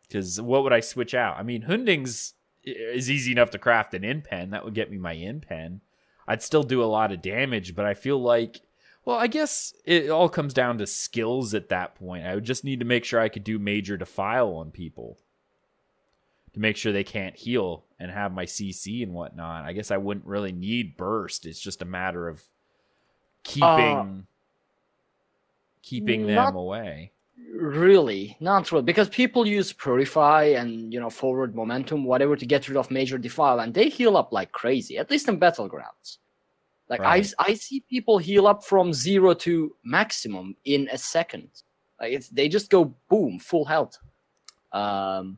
Because what would I switch out? I mean, Hundings is easy enough to craft an in pen. That would get me my in pen. I'd still do a lot of damage, but I feel like, well, I guess it all comes down to skills at that point. I would just need to make sure I could do Major Defile on people to make sure they can't heal and have my CC and whatnot. I guess I wouldn't really need Burst. It's just a matter of keeping them away. Really, not really, because people use Purify and Forward Momentum, whatever, to get rid of Major Defile, and they heal up like crazy. At least in Battlegrounds, like right. I see people heal up from 0 to maximum in a second. Like they just go boom, full health. And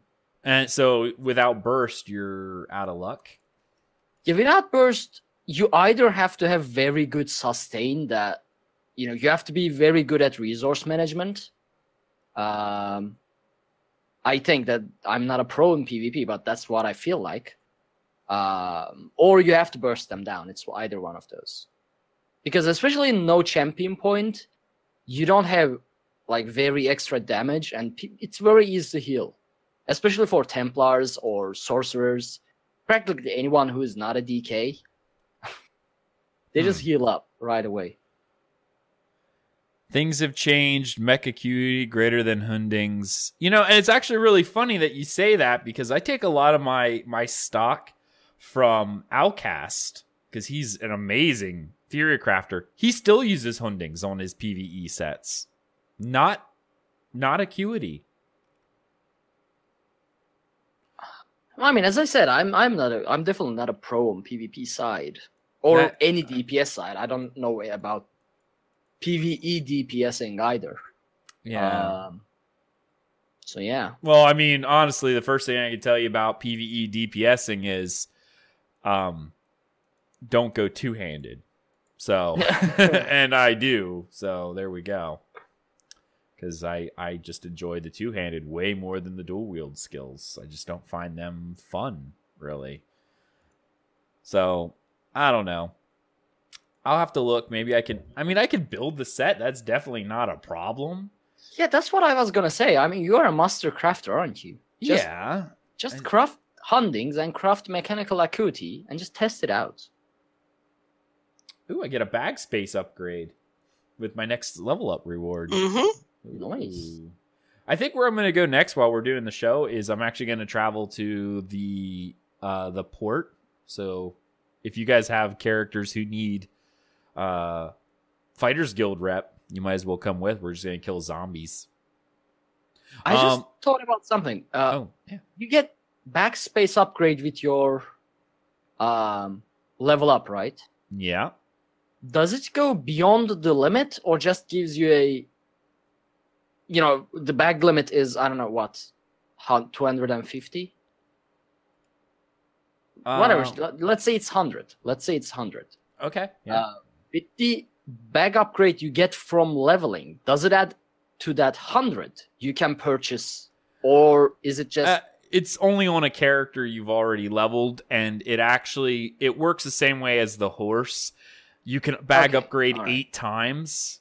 so without Burst, you're out of luck. Yeah, without Burst, you either have to have very good sustain. That you have to be very good at resource management. I think that I'm not a pro in PvP, but that's what I feel like. Or you have to burst them down. It's either one of those. Because especially in no champion point, you don't have like very extra damage, and it's very easy to heal. Especially for Templars or Sorcerers. Practically anyone who is not a DK. They just heal up right away. Things have changed. Mech Acuity greater than Hundings. And it's actually really funny that you say that, because I take a lot of my stock from Outcast, because he's an amazing Theory Crafter. He still uses Hundings on his PvE sets. Not Acuity. I mean, as I said, I'm definitely not a pro on PvP side. Or any DPS side. I don't know about PvE DPSing either. Yeah. So yeah. Well, I mean, honestly, the first thing I can tell you about PvE DPSing is, don't go two-handed. So, and I do. So there we go. Because I just enjoy the two-handed way more than the dual-wield skills. I just don't find them fun, really. So I don't know. I'll have to look. Maybe I can. I mean, I could build the set. That's definitely not a problem. Yeah, that's what I was gonna say. I mean, you are a master crafter, aren't you? Just craft Hundings and craft Mechanical Acuity and just test it out. Ooh, I get a bag space upgrade with my next level up reward. Nice. I think where I'm going to go next while we're doing the show is I'm actually going to travel to the port. So if you guys have characters who need Fighters Guild rep, you might as well come with. We're just going to kill zombies. I just thought about something. You get backspace upgrade with your level up, right? Yeah. does it go beyond the limit or just gives you a, the bag limit is, I don't know what, 250? Whatever. Let's say it's 100. Okay. Yeah. With the bag upgrade you get from leveling, does it add to that 100 you can purchase, or is it just... it's only on a character you've already leveled, and it works the same way as the horse. You can bag upgrade 8 times.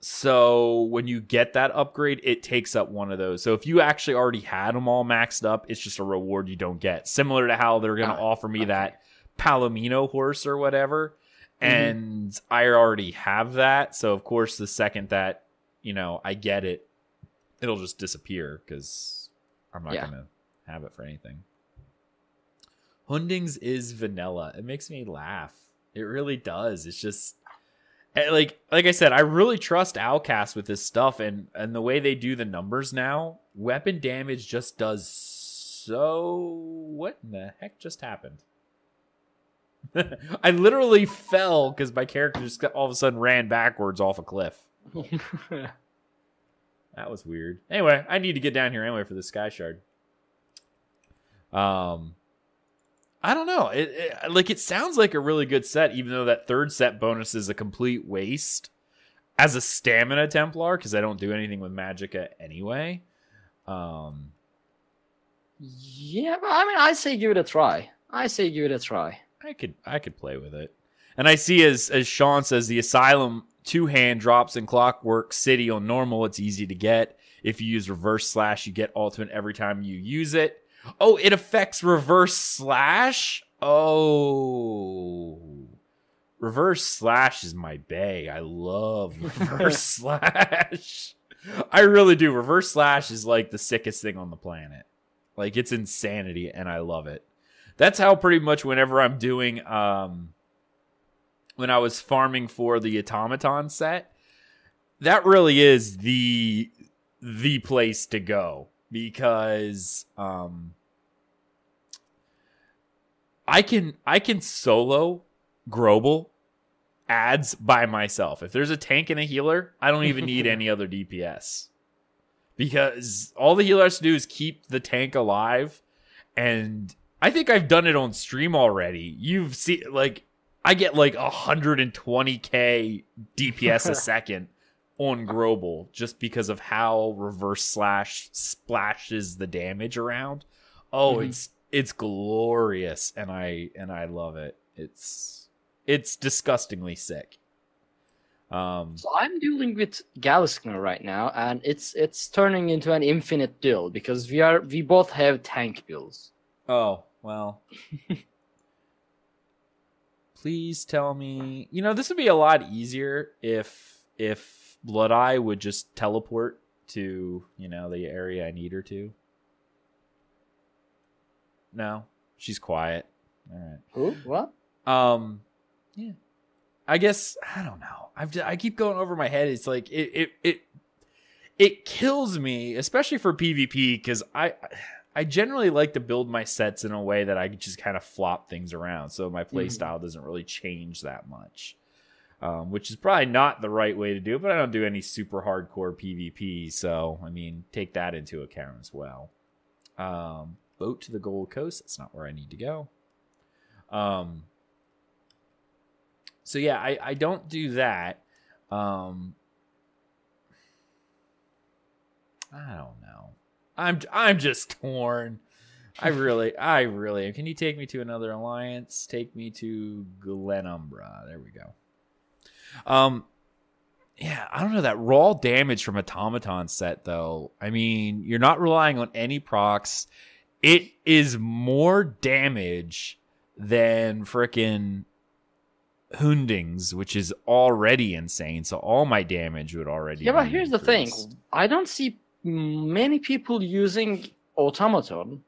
So when you get that upgrade, it takes up one of those. So if you actually already had them all maxed up, it's just a reward you don't get. Similar to how they're going to offer me that Palomino horse or whatever. And I already have that. So of course, the second that, I get it, it'll just disappear because I'm not going to have it for anything. Hundings is vanilla. It makes me laugh. It really does. It's just like I said, I really trust Outcast with this stuff, and the way they do the numbers now, weapon damage just does so. What in the heck just happened? I literally fell because my character just all of a sudden ran backwards off a cliff. That was weird. Anyway, I need to get down here anyway for the Sky Shard. I don't know. It sounds like a really good set, even though that third set bonus is a complete waste as a stamina Templar, because I don't do anything with Magicka anyway. Yeah, but I mean, I say give it a try. I could play with it. And I see, as Sean says, the Asylum 2-hand drops in Clockwork City on normal. It's easy to get. If you use Reverse Slash, you get ultimate every time you use it. Oh, it affects Reverse Slash? Oh. Reverse Slash is my bae. I love Reverse Slash. I really do. Reverse Slash is like the sickest thing on the planet. Like, it's insanity, and I love it. That's how pretty much whenever I'm doing, when I was farming for the Automaton set, that really is the place to go. Because I can solo Grobel adds by myself. If there's a tank and a healer, I don't even need any other DPS. Because all the healer has to do is keep the tank alive. And I think I've done it on stream already. You've seen, like, I get like 120k DPS a second on Grobel just because of how Reverse Slash splashes the damage around. Oh, it's glorious, and I love it. It's disgustingly sick. So I'm dealing with Galiskner right now, and it's turning into an infinite duel because we both have tank builds. Oh, well. Please tell me, this would be a lot easier if Blood Eye would just teleport to, the area I need her to. No, she's quiet. All right. Who? What? Yeah. I guess, I don't know. I keep going over my head. It's like it kills me, especially for PvP, because I generally like to build my sets in a way that I just kind of flop things around, so my playstyle doesn't really change that much. Which is probably not the right way to do it, but I don't do any super hardcore PvP, so, I mean, take that into account as well. Boat to the Gold Coast. That's not where I need to go. So yeah, I don't do that. I don't know. I'm just torn. I really am. Can you take me to another alliance? Take me to Glenumbra. There we go. Yeah, I don't know, that raw damage from Automaton set though. I mean, you're not relying on any procs. It is more damage than frickin' Hundings, which is already insane. So all my damage would already. Yeah, but here's the thing: I don't see many people using Automaton.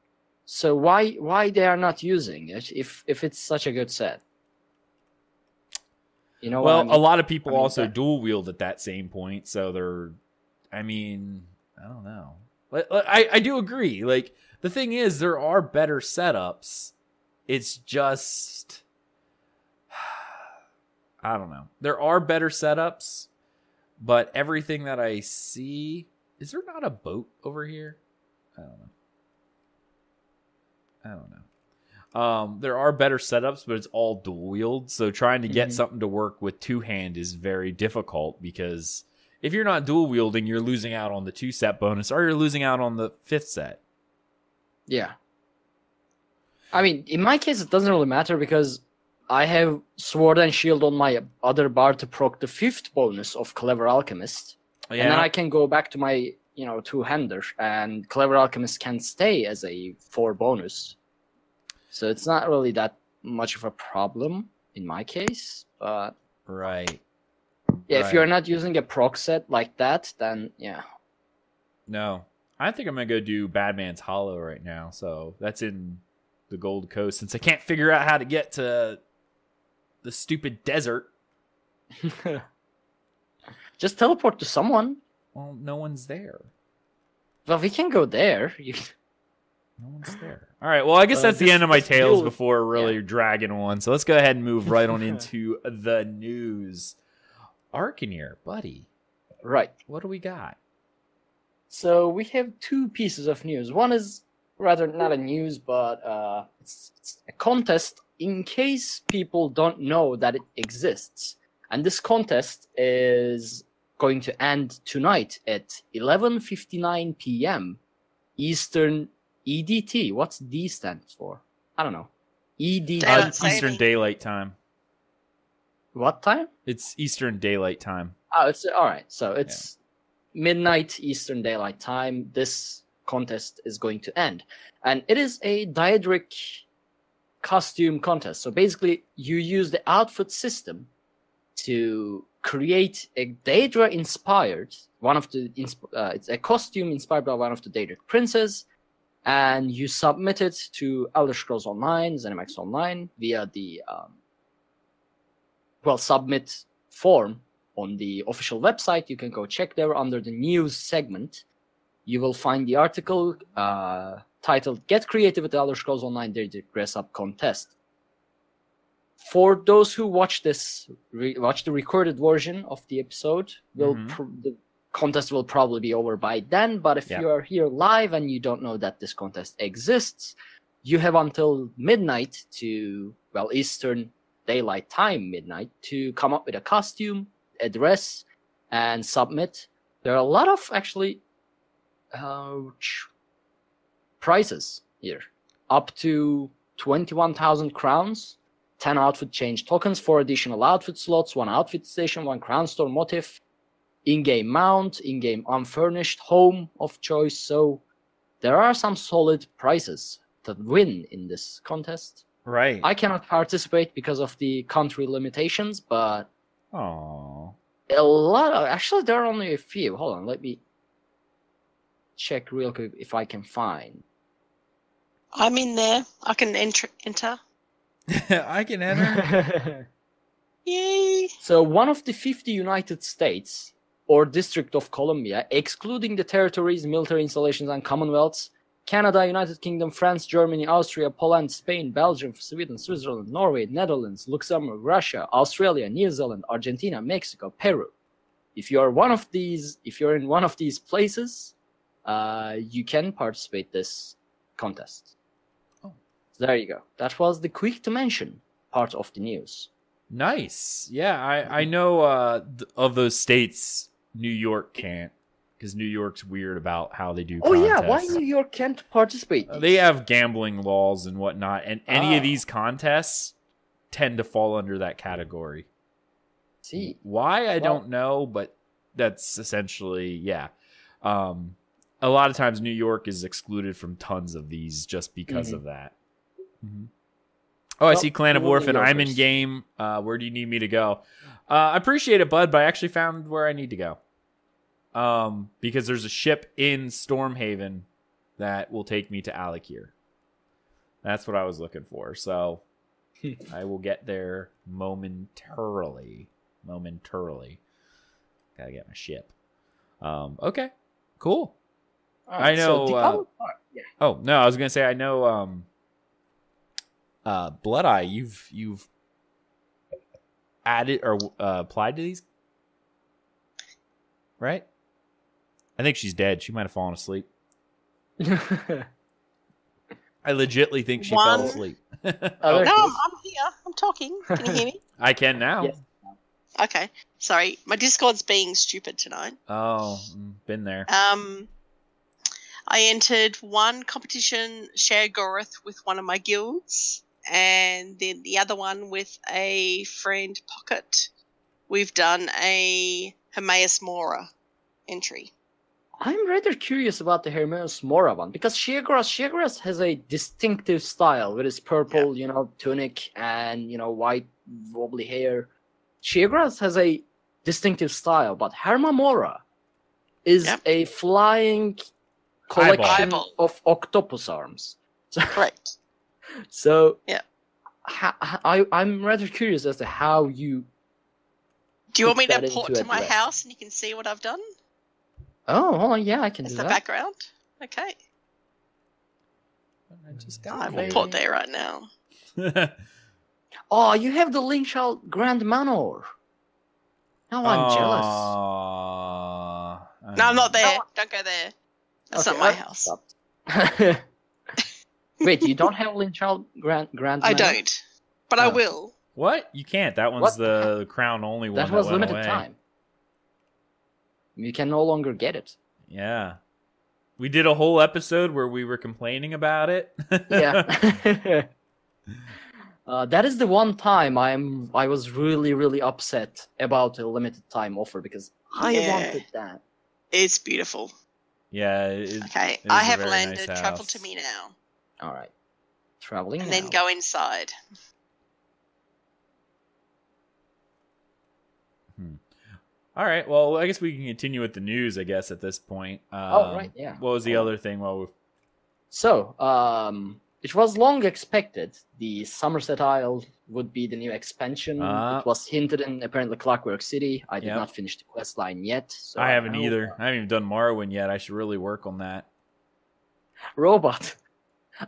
So why they are not using it if it's such a good set? You know. Well, a lot of people also dual wield at that same point, so they're. I mean, I don't know. I do agree. Like, the thing is, there are better setups. It's just. I don't know. There are better setups, but everything that I see, is there not a boat over here? I don't know. There are better setups, but it's all dual wield. So trying to get something to work with two hand is very difficult because if you're not dual wielding, you're losing out on the 2 set bonus, or you're losing out on the 5th set. Yeah. I mean, in my case, it doesn't really matter because I have Sword and Shield on my other bar to proc the 5th bonus of Clever Alchemist. Yeah. And then I can go back to my, 2-hander, and Clever Alchemist can stay as a 4 bonus. So it's not really that much of a problem in my case, but... Right. Yeah, if you're not using a proc set like that, then yeah. No. I think I'm going to go do Badman's Hollow right now. So that's in the Gold Coast. Since I can't figure out how to get to the stupid desert. Just teleport to someone. Well, no one's there. Well, we can go there. No one's there. All right, well, I guess that's the end of my tales before really dragging on. So let's go ahead and move right on into the news. Arkhaniir, buddy. Right. What do we got? So we have 2 pieces of news. One is rather not a news, but it's a contest in case people don't know that it exists. And this contest is going to end tonight at 11:59 p.m. Eastern EDT. What's D stands for? I don't know. EDT. Eastern Daylight Time. What time? It's Eastern Daylight Time. Oh, it's all right. So it's midnight Eastern Daylight Time. This contest is going to end. And it is a Daedric costume contest. So basically, you use the outfit system to create a Daedra-inspired, it's a costume inspired by one of the Daedric princes, and you submit it to Elder Scrolls Online, ZeniMax Online, via the submit form on the official website. You can go check there under the news segment. You will find the article titled "Get Creative with Elder Scrolls Online Daedric Dress Up Contest." For those who watch this, watch the recorded version of the episode, the contest will probably be over by then. But if you are here live and you don't know that this contest exists, you have until midnight Eastern Daylight Time midnight to come up with a costume, a dress, and submit. There are a lot of actually prizes here, up to 21,000 crowns. 10 outfit change tokens, 4 additional outfit slots, 1 outfit station, 1 crown store motif, in-game mount, in-game unfurnished home of choice. So there are some solid prizes to win in this contest. Right. I cannot participate because of the country limitations, but actually there are only a few. Hold on, let me check real quick if I can find. I'm in there. I can enter. I can enter. Yay! So one of the 50 United States or District of Columbia, excluding the territories, military installations, and commonwealths, Canada, United Kingdom, France, Germany, Austria, Poland, Spain, Belgium, Sweden, Switzerland, Norway, Netherlands, Luxembourg, Russia, Australia, New Zealand, Argentina, Mexico, Peru. If you're in one of these places, you can participate this contest. There you go. That was the quick to mention part of the news. Nice. Yeah, I know of those states, New York can't, because New York's weird about how they do contests. Oh, yeah. Why New York can't participate? They have gambling laws and whatnot, and any of these contests tend to fall under that category. See. Why, I don't know, but that's essentially, a lot of times New York is excluded from tons of these just because of that. Mm-hmm. Oh, I see Clan of Orphan. I'm in game. Where do you need me to go? I appreciate it, bud, but I actually found where I need to go. Because there's a ship in Stormhaven that will take me to Aggelos. That's what I was looking for. So I will get there momentarily. Gotta get my ship. Okay, cool. Right, I know. So Oh no, I was gonna say I know. Blood Eye, you've added or applied to these. Right? I think she's dead. She might have fallen asleep. I legitly think she fell asleep. No, I'm here. I'm talking. Can you hear me? I can now. Yes. Okay. Sorry, my Discord's being stupid tonight. Oh, been there. I entered one competition, Share Goreth, with one of my guilds, and then the other one with a friend, Pocket. We've done a Hermaeus Mora entry. I'm rather curious about the Hermaeus Mora one because Sheogorath has a distinctive style with his purple, tunic and white wobbly hair. Sheogorath has a distinctive style, but Herma Mora is a flying collection of octopus arms. Correct. So I'm rather curious as to how you. Do you want me to port to my house and you can see what I've done? Oh, yeah, I can do that. That's the background? Okay. I will port there right now. Oh, you have the Linxal Grand Manor. Now I'm jealous. No, I'm not there. Don't go there. That's not my house. Wait, you don't have Linxal Grand Manor? I don't, but I will. What? You can't. That one's the crown only one. That was limited time. You can no longer get it. Yeah. We did a whole episode where we were complaining about it. Yeah. That is the one time I was really, really upset about a limited time offer because I wanted that. It's beautiful. Yeah. Okay, I have landed. Nice. Travel to me now. All right. Traveling and now. then go inside. All right. Well, I guess we can continue with the news, I guess, at this point. Right. Yeah. What was the other thing? So, it was long expected the Summerset Isles would be the new expansion. It was hinted in apparently Clockwork City. I did not finish the quest line yet. So I haven't either. I haven't even done Morrowind yet. I should really work on that. Robot,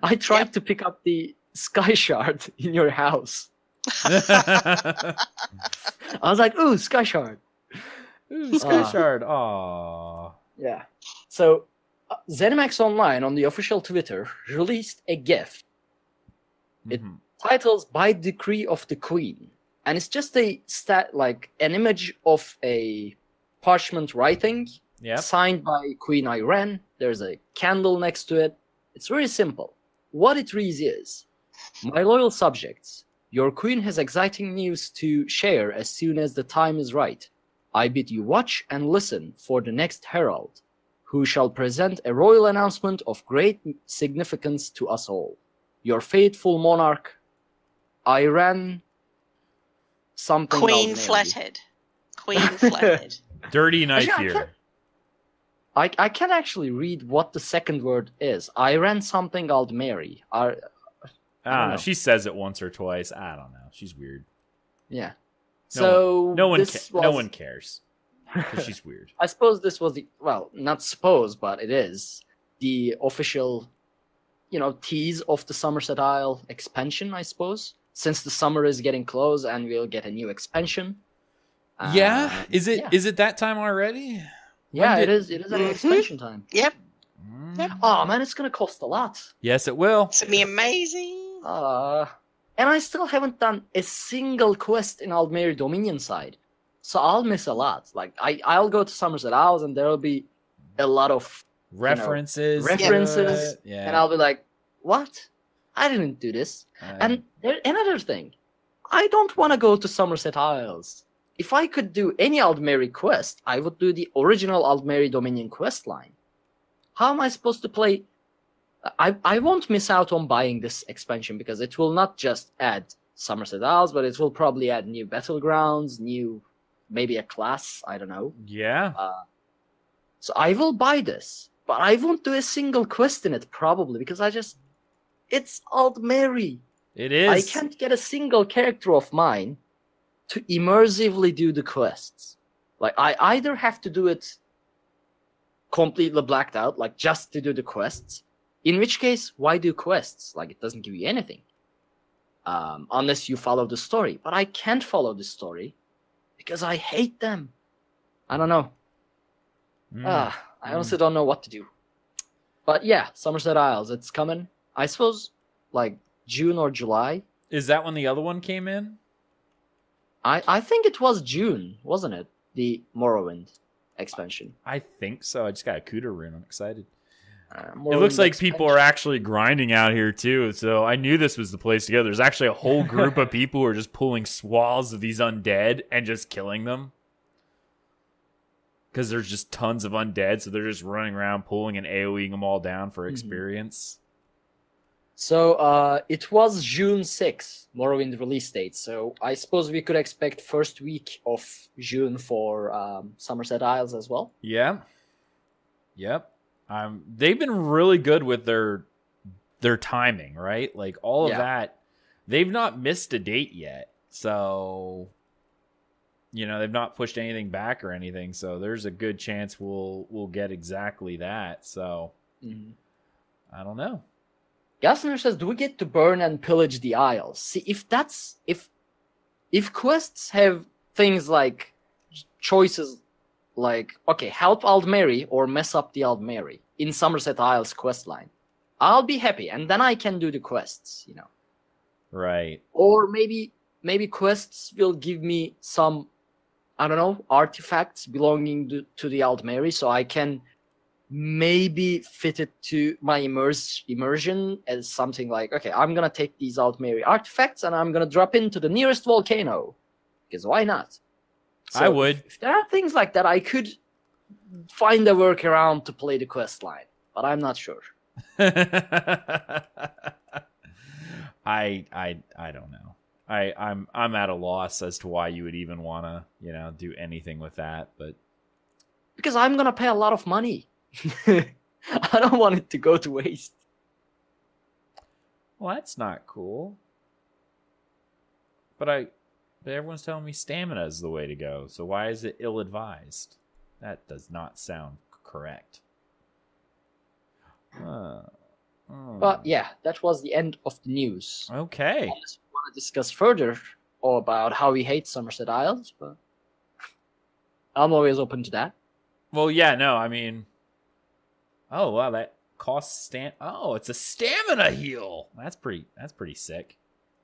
I tried to pick up the Sky Shard in your house. I was like, ooh, Sky Shard. Ooh, Sky Shard. Aww. Yeah. So, ZeniMax Online on the official Twitter released a GIF. It titles "By Decree of the Queen," and it's just an image of a parchment writing signed by Queen Iren. There's a candle next to it. It's very simple. What it reads is, "My loyal subjects, your queen has exciting news to share as soon as the time is right. I bid you watch and listen for the next herald, who shall present a royal announcement of great significance to us all. Your faithful monarch, Iren something Queen Flathead. Queen Flathead. Dirty knife here. I can't actually read what the second word is. Iren something Aldmeri. I don't know. She says it once or twice. I don't know. She's weird. Yeah. No one cares. She's weird. I suppose this was not suppose, but it is the official, tease of the Summerset Isle expansion, I suppose. Since the summer is getting close and we'll get a new expansion. Is it that time already? Yeah, it is. It is an expansion time. Yep. Oh man, it's gonna cost a lot. Yes, it will. It's gonna be amazing. And I still haven't done a single quest in Aldmeri Dominion side. So I'll miss a lot. Like I'll go to Summerset Isles and there'll be a lot of references, and I'll be like, "What? I didn't do this." And another thing, I don't want to go to Summerset Isles. If I could do any Aldmeri quest, I would do the original Aldmeri Dominion quest line. How am I supposed to play? I won't miss out on buying this expansion because it will not just add Summerset Isles, but it will probably add new battlegrounds, maybe a class, I don't know. Yeah. So I will buy this, but I won't do a single quest in it probably because it's Aldmeri. It is. I can't get a single character of mine to immersively do the quests. Like I either have to do it completely blacked out, like just to do the quests, in which case, why do quests? Like it doesn't give you anything. unless you follow the story. But I can't follow the story because I hate them. I don't know. I honestly don't know what to do. But yeah, Summerset Isles, it's coming. I suppose like June or July. Is that when the other one came in? I think it was June, wasn't it? The Morrowind expansion. I think so. I just got a Kuda rune. I'm excited. It Morrowind looks like expansion. people are actually grinding out here too. So I knew this was the place to go. There's actually a whole group of people who are just pulling swaths of these undead and just killing them. Because there's just tons of undead, so they're just running around pulling and AoEing them all down for experience. So it was June 6th, Morrowind release date. So I suppose we could expect first week of June for Summerset Isles as well. Yeah. Yep. They've been really good with their timing, right? Like all of that. They've not missed a date yet. So, you know, they've not pushed anything back or anything. So there's a good chance we'll get exactly that. So I don't know. Gassner says, do we get to burn and pillage the Isles? See, if quests have things like choices like, okay, help Aldmeri or mess up the Aldmeri in Summerset Isles questline, I'll be happy, and then I can do the quests, you know. Right. Or maybe quests will give me some, I don't know, artifacts belonging to the Aldmeri, so I can maybe fit it to my immersion as something like, okay, I'm gonna take these Aldmeri artifacts and I'm gonna drop into the nearest volcano, because why not? So I would. If there are things like that, I could find a workaround to play the quest line, but I'm not sure. I don't know. I'm at a loss as to why you would even want to, you know, do anything with that, but because I'm gonna pay a lot of money. I don't want it to go to waste. Well, that's not cool. But everyone's telling me stamina is the way to go. So why is it ill-advised? That does not sound correct. But yeah, that was the end of the news. Okay. Unless we want to discuss further about how we hate Summerset Isles, but I'm always open to that. Well, yeah, no, I mean, oh wow, that costs oh, it's a stamina heal. That's pretty sick.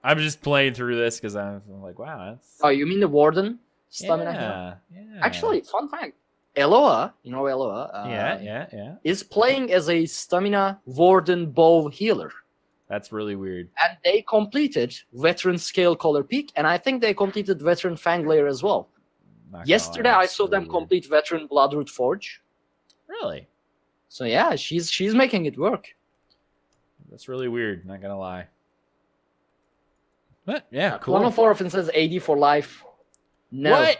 I'm just playing through this because I'm like, wow, that's. Oh, you mean the Warden stamina heal? Yeah. Actually, fun fact: Eloa, you know Eloa, yeah, is playing as a stamina Warden bow healer. That's really weird. And they completed Veteran Scale Collar Peak, and I think they completed Veteran Fanglair as well. Yesterday, I saw them complete Veteran Bloodroot Forge. Really? So yeah, she's making it work. That's really weird. Not gonna lie. But yeah, cool. 104 often says AD for life. No. What?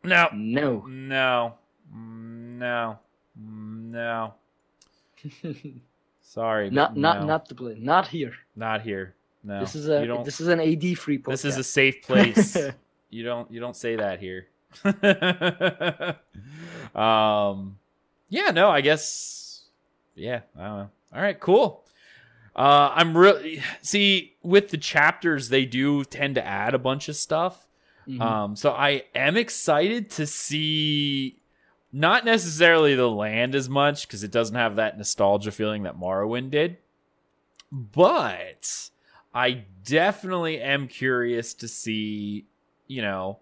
No. No. No. Sorry. Not to play. Not here. Not here. No. This is an AD free podcast. This is a safe place. You don't say that here. Yeah, no, I guess. Yeah, I don't know. All right, cool. I'm really with the chapters, they do tend to add a bunch of stuff. So I am excited to see not necessarily the land as much because it doesn't have that nostalgia feeling that Morrowind did, but I definitely am curious to see, you know,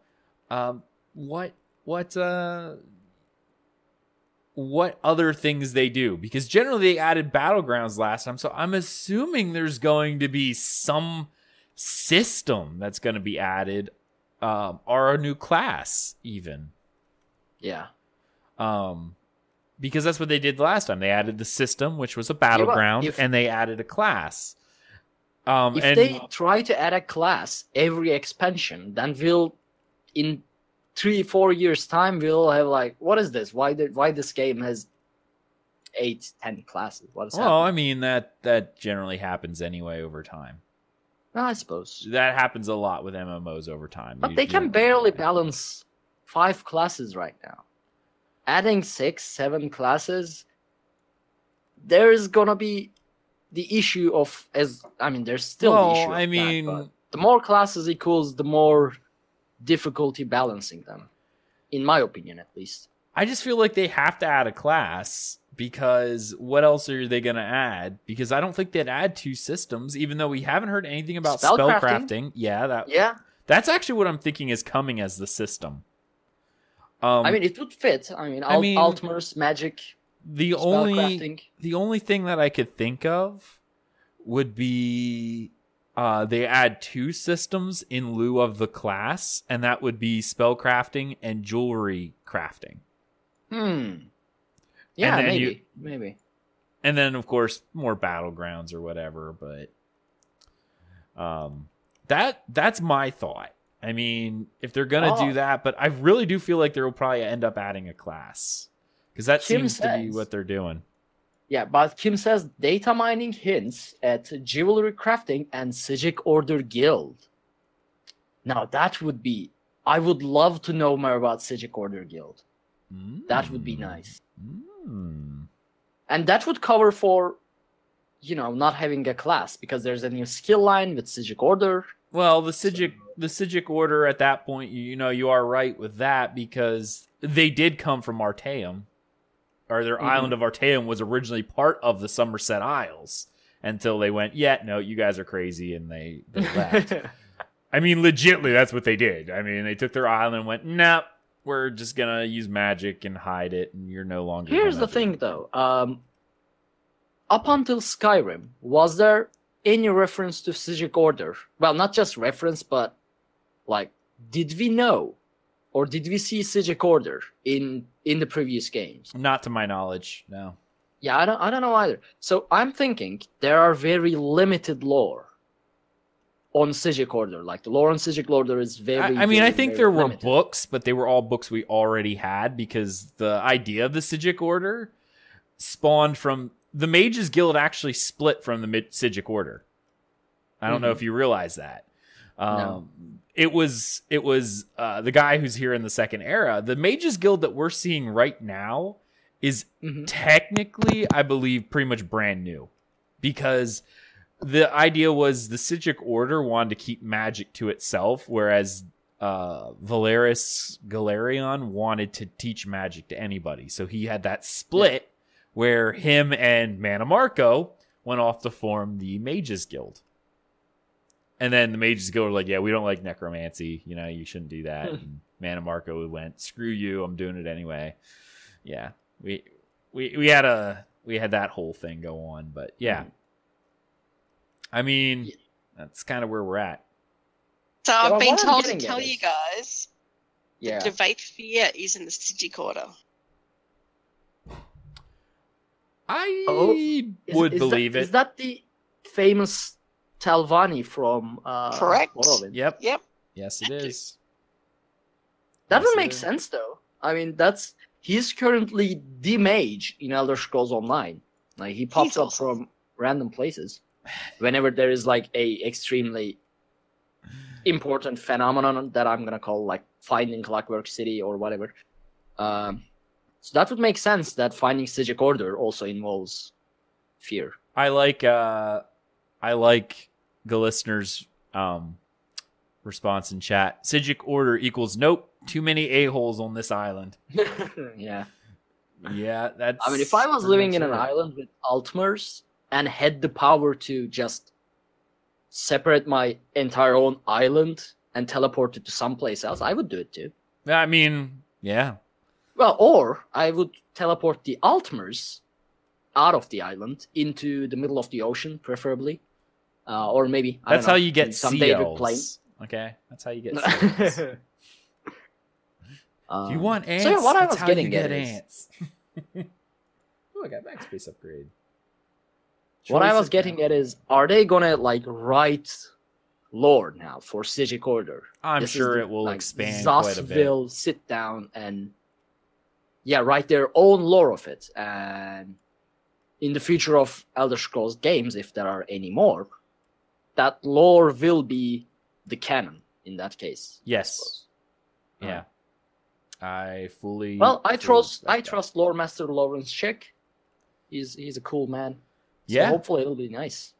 what other things they do, because generally they added battlegrounds last time, so I'm assuming there's going to be some system that's going to be added, or a new class even. Yeah. Because that's what they did last time. They added the system, which was a battleground, and they added a class. If they try to add a class every expansion, then we'll, in 3-4 years time, we'll have like, what is this? Why this game has 8-10 classes? What is happening? I mean that generally happens anyway over time. Well, I suppose that happens a lot with MMOs over time. But they can barely balance 5 classes right now. Adding 6-7 classes, there's gonna be the issue of, there's still the issue of that, the more classes equals the more difficulty balancing them, in my opinion, at least. I just feel like they have to add a class, because what else are they going to add? Because I don't think they'd add 2 systems, even though we haven't heard anything about spellcrafting. Yeah, that's actually what I'm thinking is coming as the system. I mean, it would fit. I mean, Altmer's magic. The only thing that I could think of would be they add 2 systems in lieu of the class, and that would be spellcrafting and jewelry crafting. Yeah, maybe. And then, of course, more battlegrounds or whatever. But that's my thought. I mean, if they're gonna do that, but I really do feel like they will probably end up adding a class, because that seems to be what they're doing. Yeah, but Kim says data mining hints at jewelry crafting and Psijic Order Guild. Now that would be... I would love to know more about Psijic Order Guild. That would be nice. And that would cover for, not having a class, because there's a new skill line with Psijic Order. Well, the Psijic Order at that point, you are right with that, because they did come from Artaeum. Or their island of Artaeum was originally part of the Summerset Isles, until they went, no, you guys are crazy, and they left. I mean, legitimately, that's what they did. I mean, they took their island and went, nah, we're just going to use magic and hide it, and you're no longer... Here's the thing, though. Up until Skyrim, was there any reference to Psijic Order? Well, not just reference, but, did we know? Or did we see Psijic Order in the previous games? Not to my knowledge, no. Yeah, I don't know either. So I'm thinking there are very limited lore on Psijic Order. Like, the lore on Psijic Order is very... I think there were books, but they were all books we already had, because the idea of the Psijic Order spawned from... The Mages Guild actually split from the Psijic Order. I don't know if you realize that. No. It was the guy who's here in the Second Era. The Mages Guild that we're seeing right now is technically, I believe, pretty much brand new, because the idea was the Psijic Order wanted to keep magic to itself, whereas Valeris Galerion wanted to teach magic to anybody. So he had that split where him and Manamarco went off to form the Mages Guild. And then the Mages Guild were like, we don't like necromancy. You shouldn't do that. And Manamarco went, screw you, I'm doing it anyway. Yeah, we had that whole thing go on, but yeah. I mean, that's kind of where we're at. So I've been told to tell you guys that Vivec Fear is in the Psijic Order. I would believe it. Is that the famous Talvani from Correct. Morrowind? Yep. Yes, it Thank is. That would make sense, though. I mean, he's currently the mage in Elder Scrolls Online. Like, he pops up from random places whenever there is a extremely important phenomenon that I'm gonna call finding Clockwork City or whatever. So that would make sense that finding Psijic Order also involves fear. I like the listener's response in chat. Psijic Order equals nope. Too many a-holes on this island. Yeah. Yeah, that's... I mean, if I was living in an island with Altmers and had the power to just separate my entire own island and teleport it to someplace else, I would do it too. I mean, yeah. Well, or I would teleport the Altmers out of the island into the middle of the ocean, preferably. Or maybe, that's how you get some sea David plane. Okay, that's how you get sea elves. If you want ants, so what I was that's getting how you get at ants. Oh, I got max space upgrade. What I was getting at is, are they gonna write lore now for Psijic Order? I'm sure it will expand quite a bit. Will sit down and write their own lore of it, and in the future of Elder Scrolls games, if there are any more, that lore will be the canon in that case. Yes. Yeah. I fully... Well, I trust Lore Master Lawrence Schick. He's a cool man. So hopefully it'll be nice.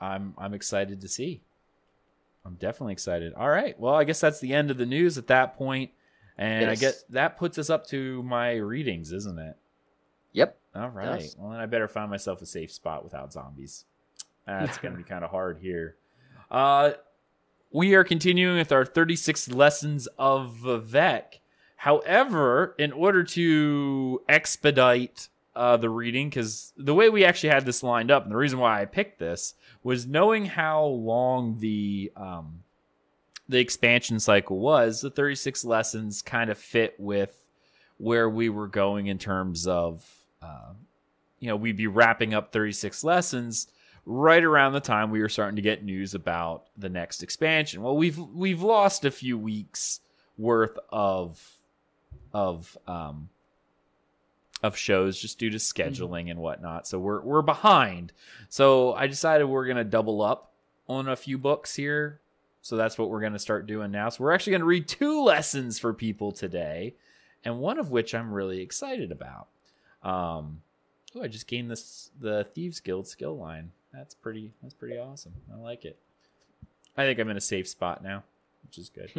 I'm excited to see. I'm definitely excited. All right. Well, I guess that's the end of the news at that point. And Yes. I guess that puts us up to my readings, isn't it? Yep. All right. Yes. Well, then I better find myself a safe spot without zombies. That's going to be kind of hard here. We are continuing with our 36 Lessons of Vivec. However, in order to expedite the reading, because the way we actually had this lined up, and the reason why I picked this, was knowing how long the expansion cycle was. The 36 lessons kind of fit with where we were going in terms of, we'd be wrapping up 36 lessons right around the time we were starting to get news about the next expansion. Well, we've lost a few weeks worth of shows just due to scheduling and whatnot. So we're behind. So I decided we're going to double up on a few books here. So that's what we're going to start doing now. So we're actually going to read 2 lessons for people today, and one of which I'm really excited about. I just gained the Thieves Guild skill line. That's pretty awesome. I like it. I think I'm in a safe spot now, which is good.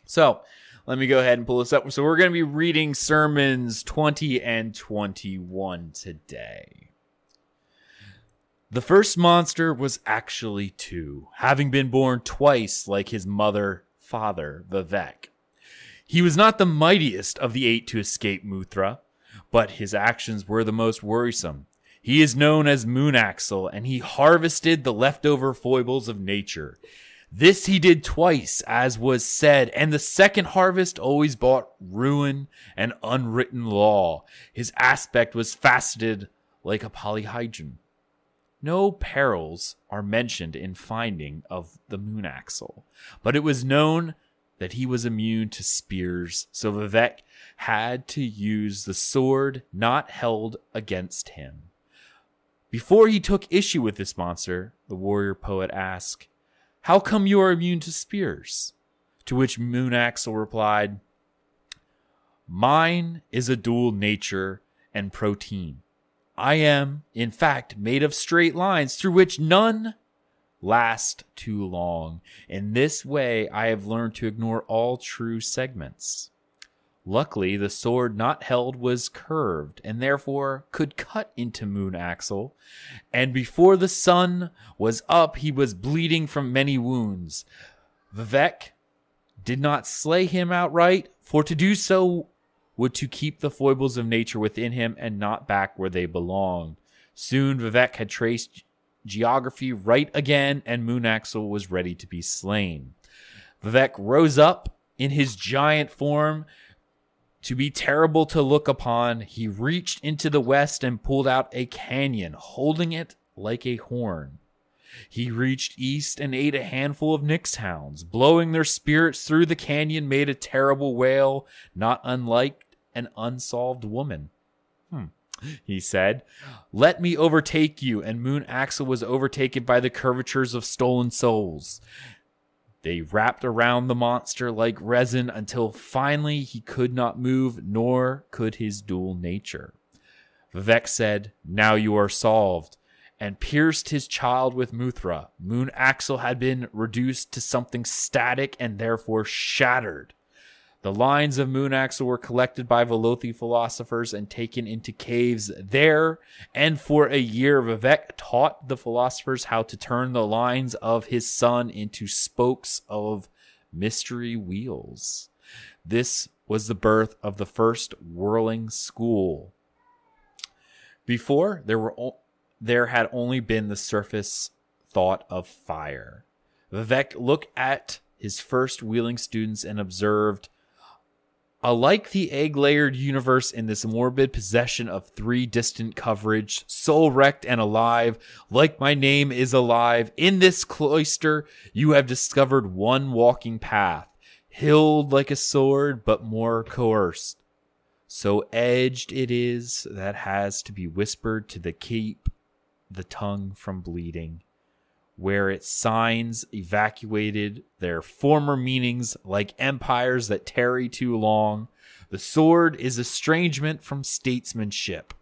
So let me go ahead and pull this up. So we're going to be reading sermons 20 and 21 today. The first monster was actually 2, having been born twice like his father, Vivec. He was not the mightiest of the 8 to escape Muthra, but his actions were the most worrisome. He is known as Moonaxle, and he harvested the leftover foibles of nature. This he did twice, as was said, and the second harvest always brought ruin and unwritten law. His aspect was faceted like a polyhedron. No perils are mentioned in finding of the Moonaxle, but it was known that he was immune to spears, so Vivec had to use the sword not held against him. Before he took issue with this monster, the warrior poet asked, "How come you are immune to spears?" To which Moonaxle replied, "Mine is a dual nature and protein. I am, in fact, made of straight lines through which none last too long. In this way, I have learned to ignore all true segments. Luckily, the sword not held was curved, and therefore could cut into Moonaxle, and before the sun was up, he was bleeding from many wounds. Vivec did not slay him outright, for to do so would to keep the foibles of nature within him and not back where they belonged. Soon Vivec had traced geography right again, and Moonaxle was ready to be slain. Vivec rose up in his giant form, to be terrible to look upon. He reached into the west and pulled out a canyon, holding it like a horn. He reached east and ate a handful of Nyx hounds. Blowing their spirits through the canyon made a terrible wail, not unlike an unsolved woman. He said, "Let me overtake you," and Moonaxle was overtaken by the curvatures of stolen souls. They wrapped around the monster like resin until finally he could not move, nor could his dual nature. Vivec said, "Now you are solved," and pierced his child with Muthra. Moonaxle had been reduced to something static and therefore shattered. The lines of Moonaxle were collected by Velothi philosophers and taken into caves there, and for a year Vivec taught the philosophers how to turn the lines of his son into spokes of mystery wheels. This was the birth of the first whirling school. Before, there had only been the surface thought of fire. Vivec looked at his first wheeling students and observed, "Alike the egg-layered universe in this morbid possession of 3 distant coverage, soul-wrecked and alive, like my name is alive, in this cloister you have discovered one walking path, hilled like a sword, but more coerced. So edged it is that has to be whispered to keep the tongue from bleeding, where its signs evacuated their former meanings like empires that tarry too long. The sword is estrangement from statesmanship.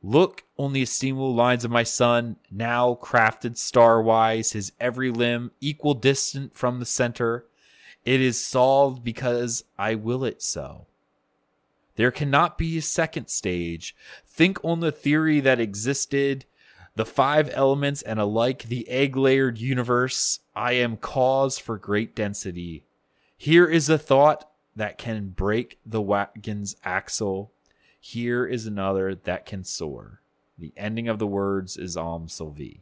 Look on the esteemable lines of my son, now crafted star-wise, his every limb equal distant from the center. It is solved because I will it so. There cannot be a second stage. Think on the theory that existed, the 5 elements and alike the egg-layered universe. I am cause for great density. Here is a thought that can break the wagon's axle. Here is another that can soar. The ending of the words is Solvi.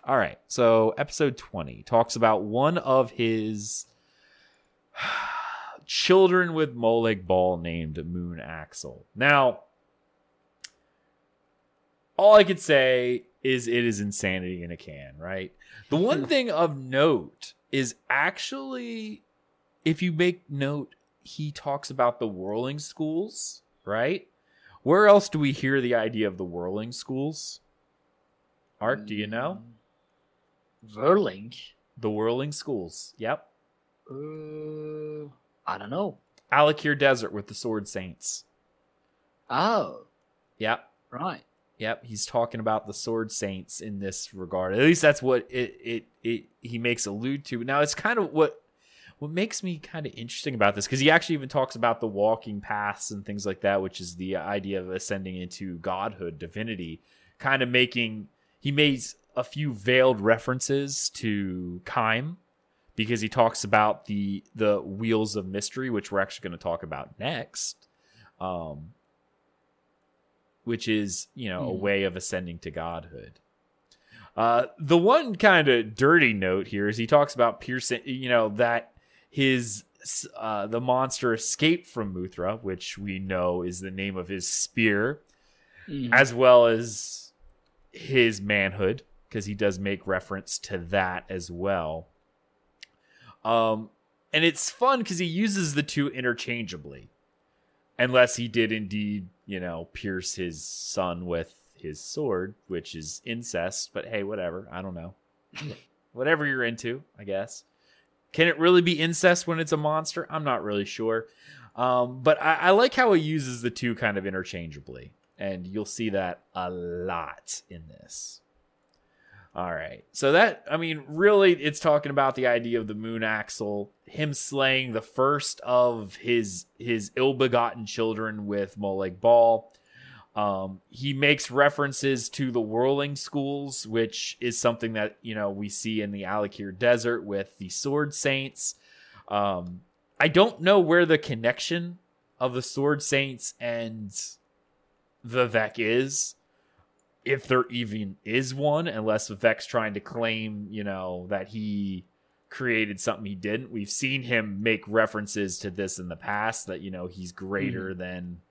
All right, so episode 20 talks about one of his children with Molag Bal named Moon Axle. Now, all I could say is it is insanity in a can, right? The one thing of note is actually, if you make note, he talks about the whirling schools, right? Where else do we hear the idea of the whirling schools? Art, do you know? Whirling? The whirling schools, yep. I don't know. Aggelos Desert with the Sword Saints. Oh. Yep. Right. Yep, he's talking about the Sword Saints in this regard. At least that's what he makes allude to. Now, it's kind of what makes me kind of interesting about this, because he actually even talks about the walking paths and things like that, which is the idea of ascending into godhood, divinity, kind of he made a few veiled references to Kime, because he talks about the Wheels of Mystery, which we're actually going to talk about next. Which is, a way of ascending to godhood. The one kind of dirty note here is he talks about piercing, that the monster escaped from Muthra, which we know is the name of his spear, as well as his manhood, because he does make reference to that as well. And it's fun because he uses the two interchangeably. Unless he did indeed, pierce his son with his sword, which is incest. But hey, whatever. I don't know. Whatever you're into, I guess. Can it really be incest when it's a monster? I'm not really sure. But I like how he uses the two kind of interchangeably. And you'll see that a lot in this. All right. So really, it's talking about the idea of the Moon Axle, him slaying the first of his ill-begotten children with Molag Bal. He makes references to the whirling schools, which is something that, we see in the Aggelos Desert with the Sword Saints. I don't know where the connection of the Sword Saints and Vivec is. If there even is one, unless Vivec's trying to claim, that he created something he didn't. We've seen him make references to this in the past, that, he's greater than,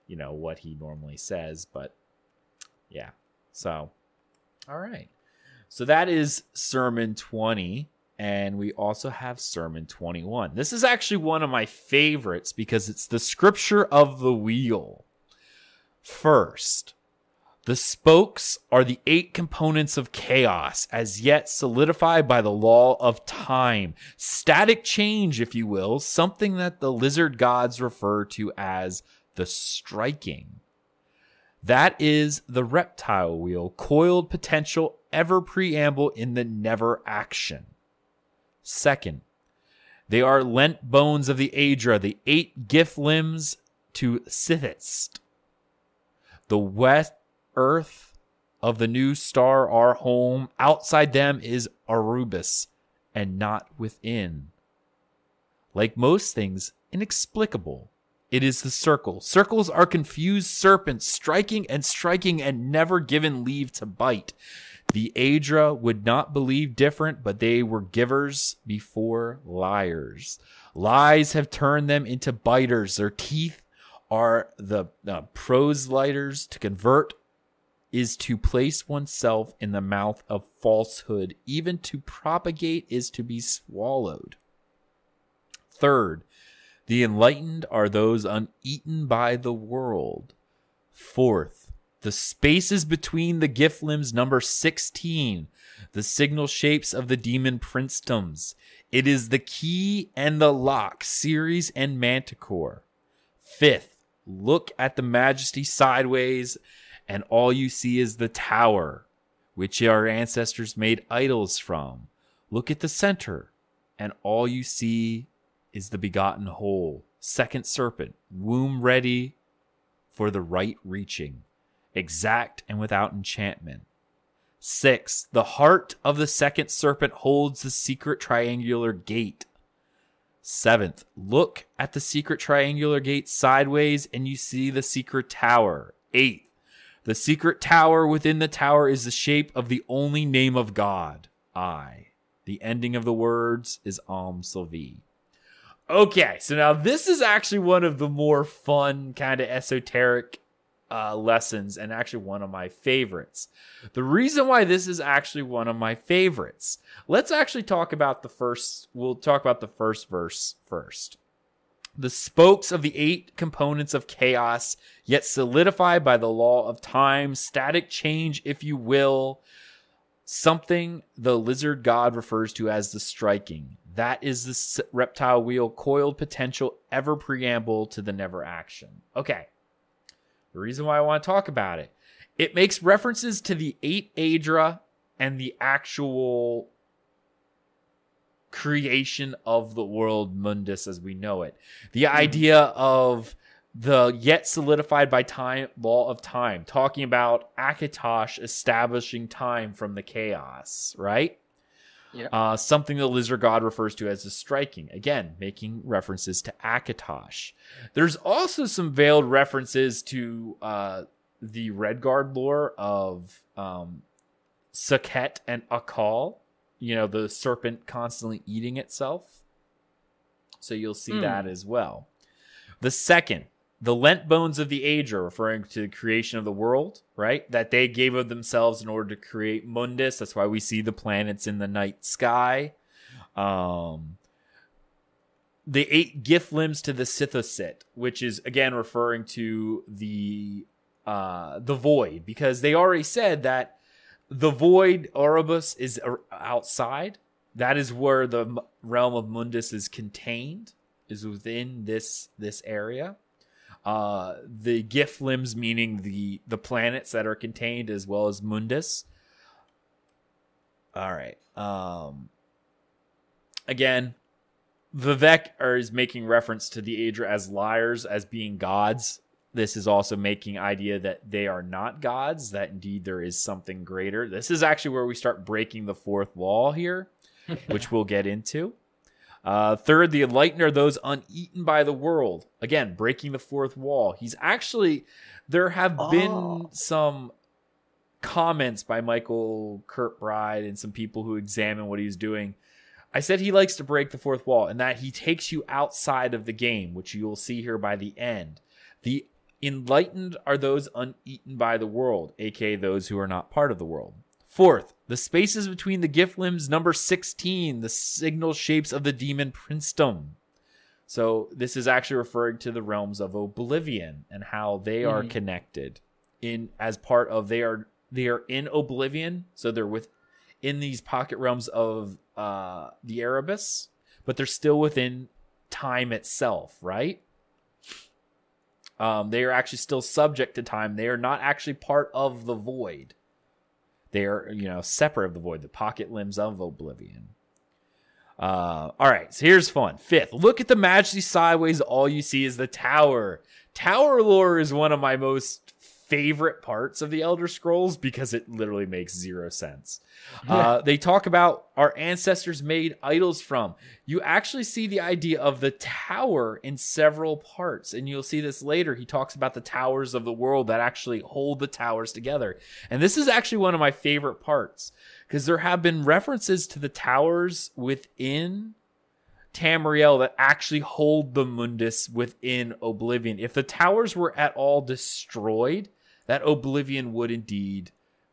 what he normally says. But, yeah. So, all right. So that is Sermon 20, and we also have Sermon 21. This is actually one of my favorites because it's the scripture of the wheel. First, the spokes are the 8 components of chaos, as yet solidified by the law of time. Static change, if you will, something that the lizard gods refer to as the striking. That is the reptile wheel, coiled potential, ever preamble in the never action. Second, they are lent bones of the Aedra, the 8 gift limbs to Sithist. The wet earth of the new star, our home. Outside them is Arubis, and not within. Like most things, inexplicable. It is the circle. Circles are confused serpents, striking and never given leave to bite. The Aedra would not believe different, but they were givers before liars. Lies have turned them into biters. Their teeth are the proselyters. To convert is to place oneself in the mouth of falsehood. Even to propagate is to be swallowed. Third, the enlightened are those uneaten by the world. Fourth, the spaces between the gift limbs number 16, the signal shapes of the demon princedoms. It is the key and the lock, Ceres and Manticore. Fifth, look at the majesty sideways and all you see is the tower, which our ancestors made idols from. Look at the center, and all you see is the begotten whole, second serpent, womb ready for the right reaching, exact and without enchantment. 6, the heart of the second serpent holds the secret triangular gate. 7th, look at the secret triangular gate sideways and you see the secret tower. 8th, the secret tower within the tower is the shape of the only name of God, I. The ending of the words is Am Sylvie. Okay, so now this is actually one of the more fun, kind of esoteric lessons, and actually one of my favorites. The reason why this is actually one of my favorites, let's actually talk about we'll talk about the first verse first. The spokes of the 8 components of chaos, yet solidified by the law of time, static change, if you will, something the lizard god refers to as the striking. That is the reptile wheel, coiled potential, ever preamble to the never action. Okay. The reason why I want to talk about it, it makes references to the 8 Aedra and the actual creation of the world Mundus as we know it. The idea of the yet solidified by time law of time, talking about Akatosh establishing time from the chaos, right? Yeah. Something the lizard god refers to as the striking. Again, making references to Akatosh. There's also some veiled references to the Redguard lore of Saket and Akal. You know, the serpent constantly eating itself. So you'll see that as well. The second, the lent bones of the Aedra, referring to the creation of the world, right? That they gave of themselves in order to create Mundus. That's why we see the planets in the night sky. The 8 gift limbs to the Sithosit, which is again referring to the void, because they already said that the void Erebus is outside. That is where the realm of Mundus is contained, is within this area. The gift limbs meaning the planets that are contained, as well as Mundus. All right. Again, Vivec is making reference to the Aedra as liars, as being gods. This is also making idea that they are not gods, that indeed there is something greater. This is actually where we start breaking the fourth wall here, which we'll get into. Third, the enlightened are those uneaten by the world. Again, breaking the fourth wall. There have been some comments by Michael Kirkbride and some people who examine what he's doing. I said he likes to break the fourth wall, and that he takes you outside of the game, which you will see here by the end. The enlightened are those uneaten by the world, aka those who are not part of the world. Fourth, the spaces between the gift limbs, number 16, the signal shapes of the demon princedom. So this is actually referring to the realms of Oblivion and how they are connected as part of they are in Oblivion, so they're in these pocket realms of the Erebus, but they're still within time itself, right? They are actually still subject to time. They are not actually part of the void. They are, separate of the void, the pocket limbs of Oblivion. All right, so here's fun. Fifth, look at the Majesty sideways. All you see is the tower. Tower lore is one of my most favorite parts of the Elder Scrolls because it literally makes zero sense. They talk about our ancestors made idols from. You actually see the idea of the tower in several parts, and you'll see this later. He talks about the towers of the world that actually hold the towers together. And this is actually one of my favorite parts because there have been references to the towers within Tamriel that actually hold the Mundus within Oblivion. If the towers were at all destroyed, that Oblivion would indeed,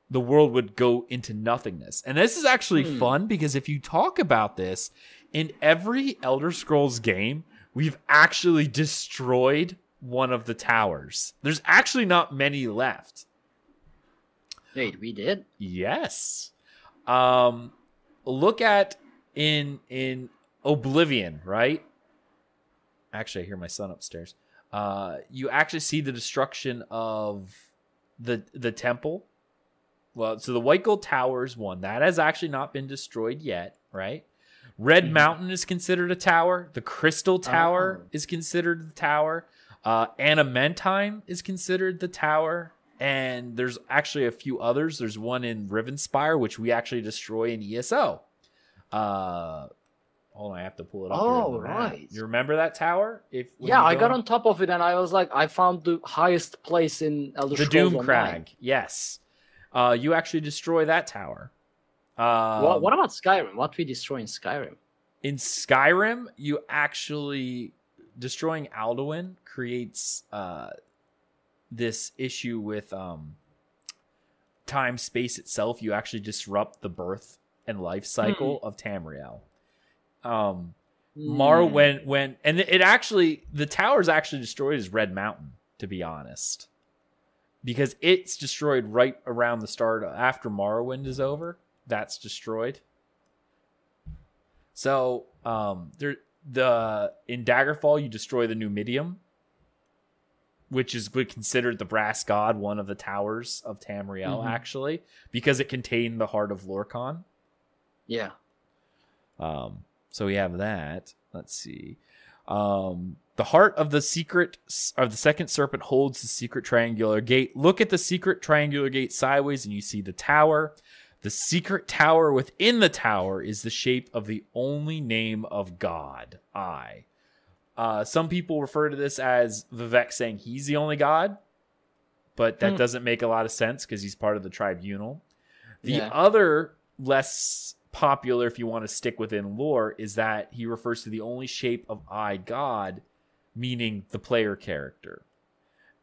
the world would go into nothingness. And this is actually fun because if you talk about this, in every Elder Scrolls game, we've actually destroyed one of the towers. There's actually not many left. Wait, we did? Yes. Look at in Oblivion, right? Actually, I hear my son upstairs. You actually see the destruction of the temple. Well, so the White Gold Tower is one. That has actually not been destroyed yet, right? Red Mountain is considered a tower. The Crystal Tower is considered the tower. Anamentine is considered the tower. And there's actually a few others. There's one in Rivenspire, which we actually destroy in ESO. Hold on, I have to pull it up. Oh, right. You remember that tower? I got on top of it, and I was like, I found the highest place in Elder Scrolls The Doom Online. Crag, yes. You actually destroy that tower. What about Skyrim? What we destroy in Skyrim? In Skyrim, you actually... Destroying Alduin creates this issue with time, space itself. You actually disrupt the birth and life cycle of Tamriel. Morrowind, and it actually, the tower's actually destroyed as Red Mountain, to be honest, because it's destroyed right around the start after Morrowind is over. That's destroyed. So in Daggerfall, you destroy the Numidium, which is considered the brass god, one of the towers of Tamriel, actually, because it contained the heart of Lorkhan. Yeah. So we have that. Let's see. The heart of the second serpent holds the secret triangular gate. Look at the secret triangular gate sideways, and you see the tower. The secret tower within the tower is the shape of the only name of God, I. Some people refer to this as Vivec saying he's the only God, but that doesn't make a lot of sense because he's part of the tribunal. The other, less popular, if you want to stick within lore, is that he refers to the only shape of I, God, meaning the player character.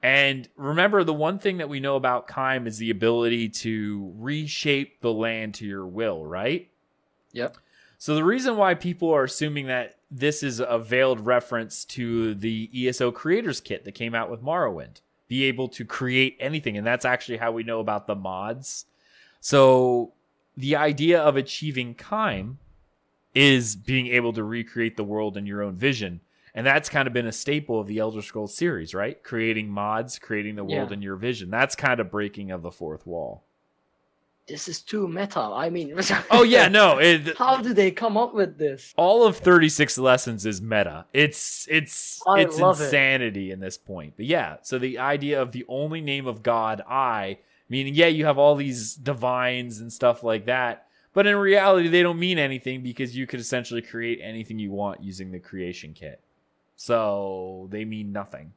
And remember, the one thing that we know about Kime is the ability to reshape the land to your will, right? Yep. So the reason why people are assuming that this is a veiled reference to the ESO Creators Kit that came out with Morrowind, be able to create anything, and that's actually how we know about the mods. So the idea of achieving Kime is being able to recreate the world in your own vision. And that's kind of been a staple of the Elder Scrolls series, right? Creating mods, creating the world in your vision. That's kind of breaking of the fourth wall. This is too meta. I mean... Oh, yeah, no. How did they come up with this? All of 36 Lessons is meta. It's insanity in this point. But yeah, so the idea of the only name of God, I, meaning, you have all these divines and stuff like that. But in reality, they don't mean anything because you could essentially create anything you want using the creation kit. So they mean nothing.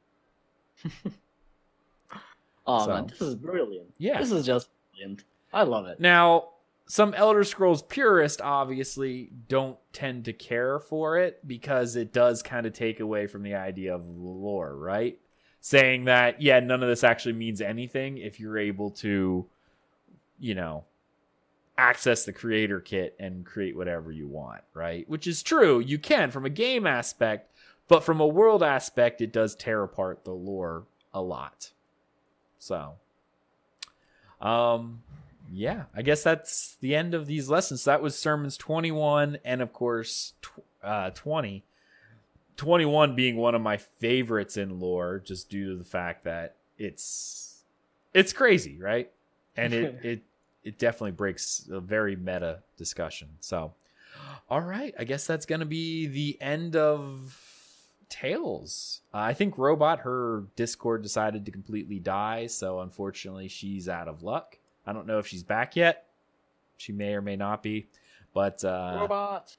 Man, this is brilliant. Yeah. This is just brilliant. I love it. Now, some Elder Scrolls purists obviously don't tend to care for it because it does kind of take away from the idea of lore, right? Saying that, none of this actually means anything if you're able to, access the creator kit and create whatever you want, right? Which is true. You can from a game aspect. But from a world aspect, it does tear apart the lore a lot. So, I guess that's the end of these lessons. So that was sermons 21 and, of course, 20. 21 being one of my favorites in lore, just due to the fact that it's crazy, right? And it definitely breaks a very meta discussion. So, all right, I guess that's going to be the end of Tales. I think Robot, her Discord decided to completely die, so unfortunately she's out of luck. I don't know if she's back yet. She may or may not be, but Robot,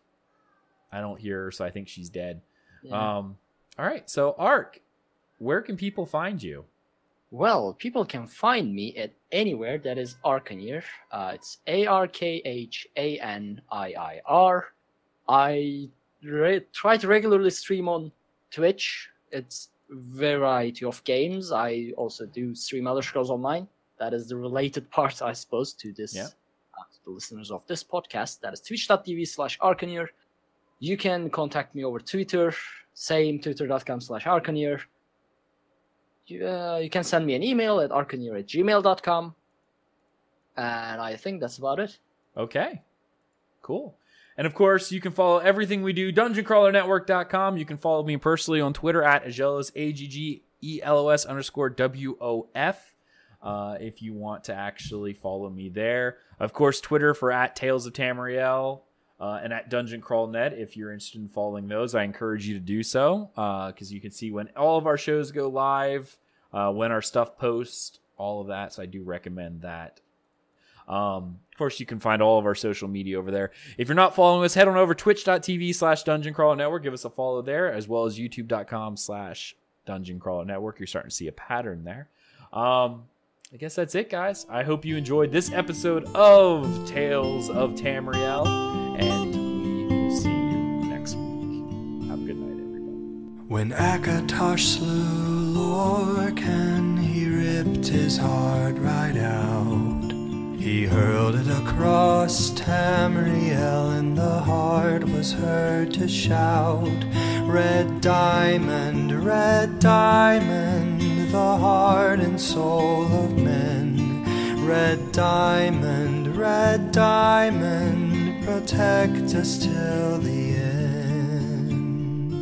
I don't hear her, so I think she's dead. Yeah. All right, so Ark, where can people find you? Well, people can find me at anywhere that is Arkhaniir. It's ARKHANIIR. I try to regularly stream on Twitch. It's a variety of games. I also do stream Elder Scrolls Online. That is the related part, I suppose, to this, to the listeners of this podcast. That is twitch.tv/Arkhaniir. You can contact me over Twitter, same twitter.com/Arkhaniir. You can send me an email at arkhaniir@gmail.com. And I think that's about it. Okay, cool. And of course, you can follow everything we do, dungeoncrawlernetwork.com. You can follow me personally on Twitter at Aggelos, AGGELOS _WOF. if you want to actually follow me there. Of course, Twitter for @Tales of Tamriel and @DungeonCrawlNet. If you're interested in following those, I encourage you to do so because you can see when all of our shows go live, when our stuff posts, all of that. So I do recommend that. Of course, you can find all of our social media over there. If you're not following us, head on over twitch.tv/DungeonCrawlerNetwork. Give us a follow there, as well as youtube.com/DungeonCrawlerNetwork. You're starting to see a pattern there. I guess that's it, guys. I hope you enjoyed this episode of Tales of Tamriel, and we will see you next week. Have a good night, everybody. When Akatosh slew Lorcan, he ripped his heart right out. He hurled it across Tamriel, and the heart was heard to shout, red diamond, the heart and soul of men. Red diamond, protect us till the end.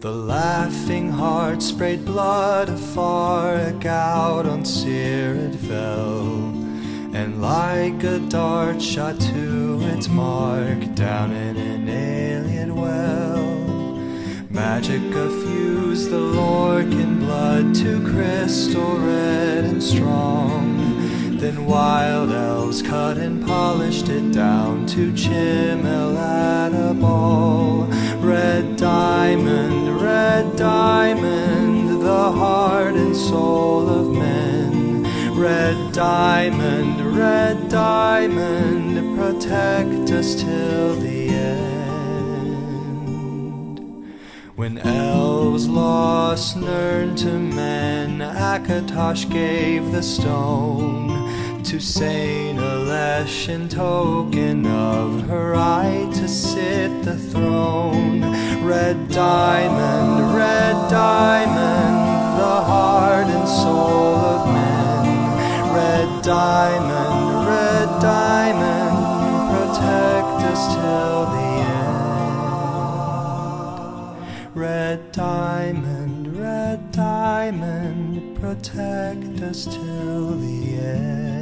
The laughing heart sprayed blood afar, a gout on Seer it fell, and like a dart shot to its mark down in an alien well. Magic effused the Lorcan blood to crystal red and strong. Then wild elves cut and polished it down to Chimel at a ball. Red diamond, the heart and soul of men. Red diamond, protect us till the end. When elves lost Nirn to men, Akatosh gave the stone to Saint Alesh in token of her right to sit the throne. Red diamond, the heart and soul of men. Red diamond, protect us till the end. Red diamond, protect us till the end.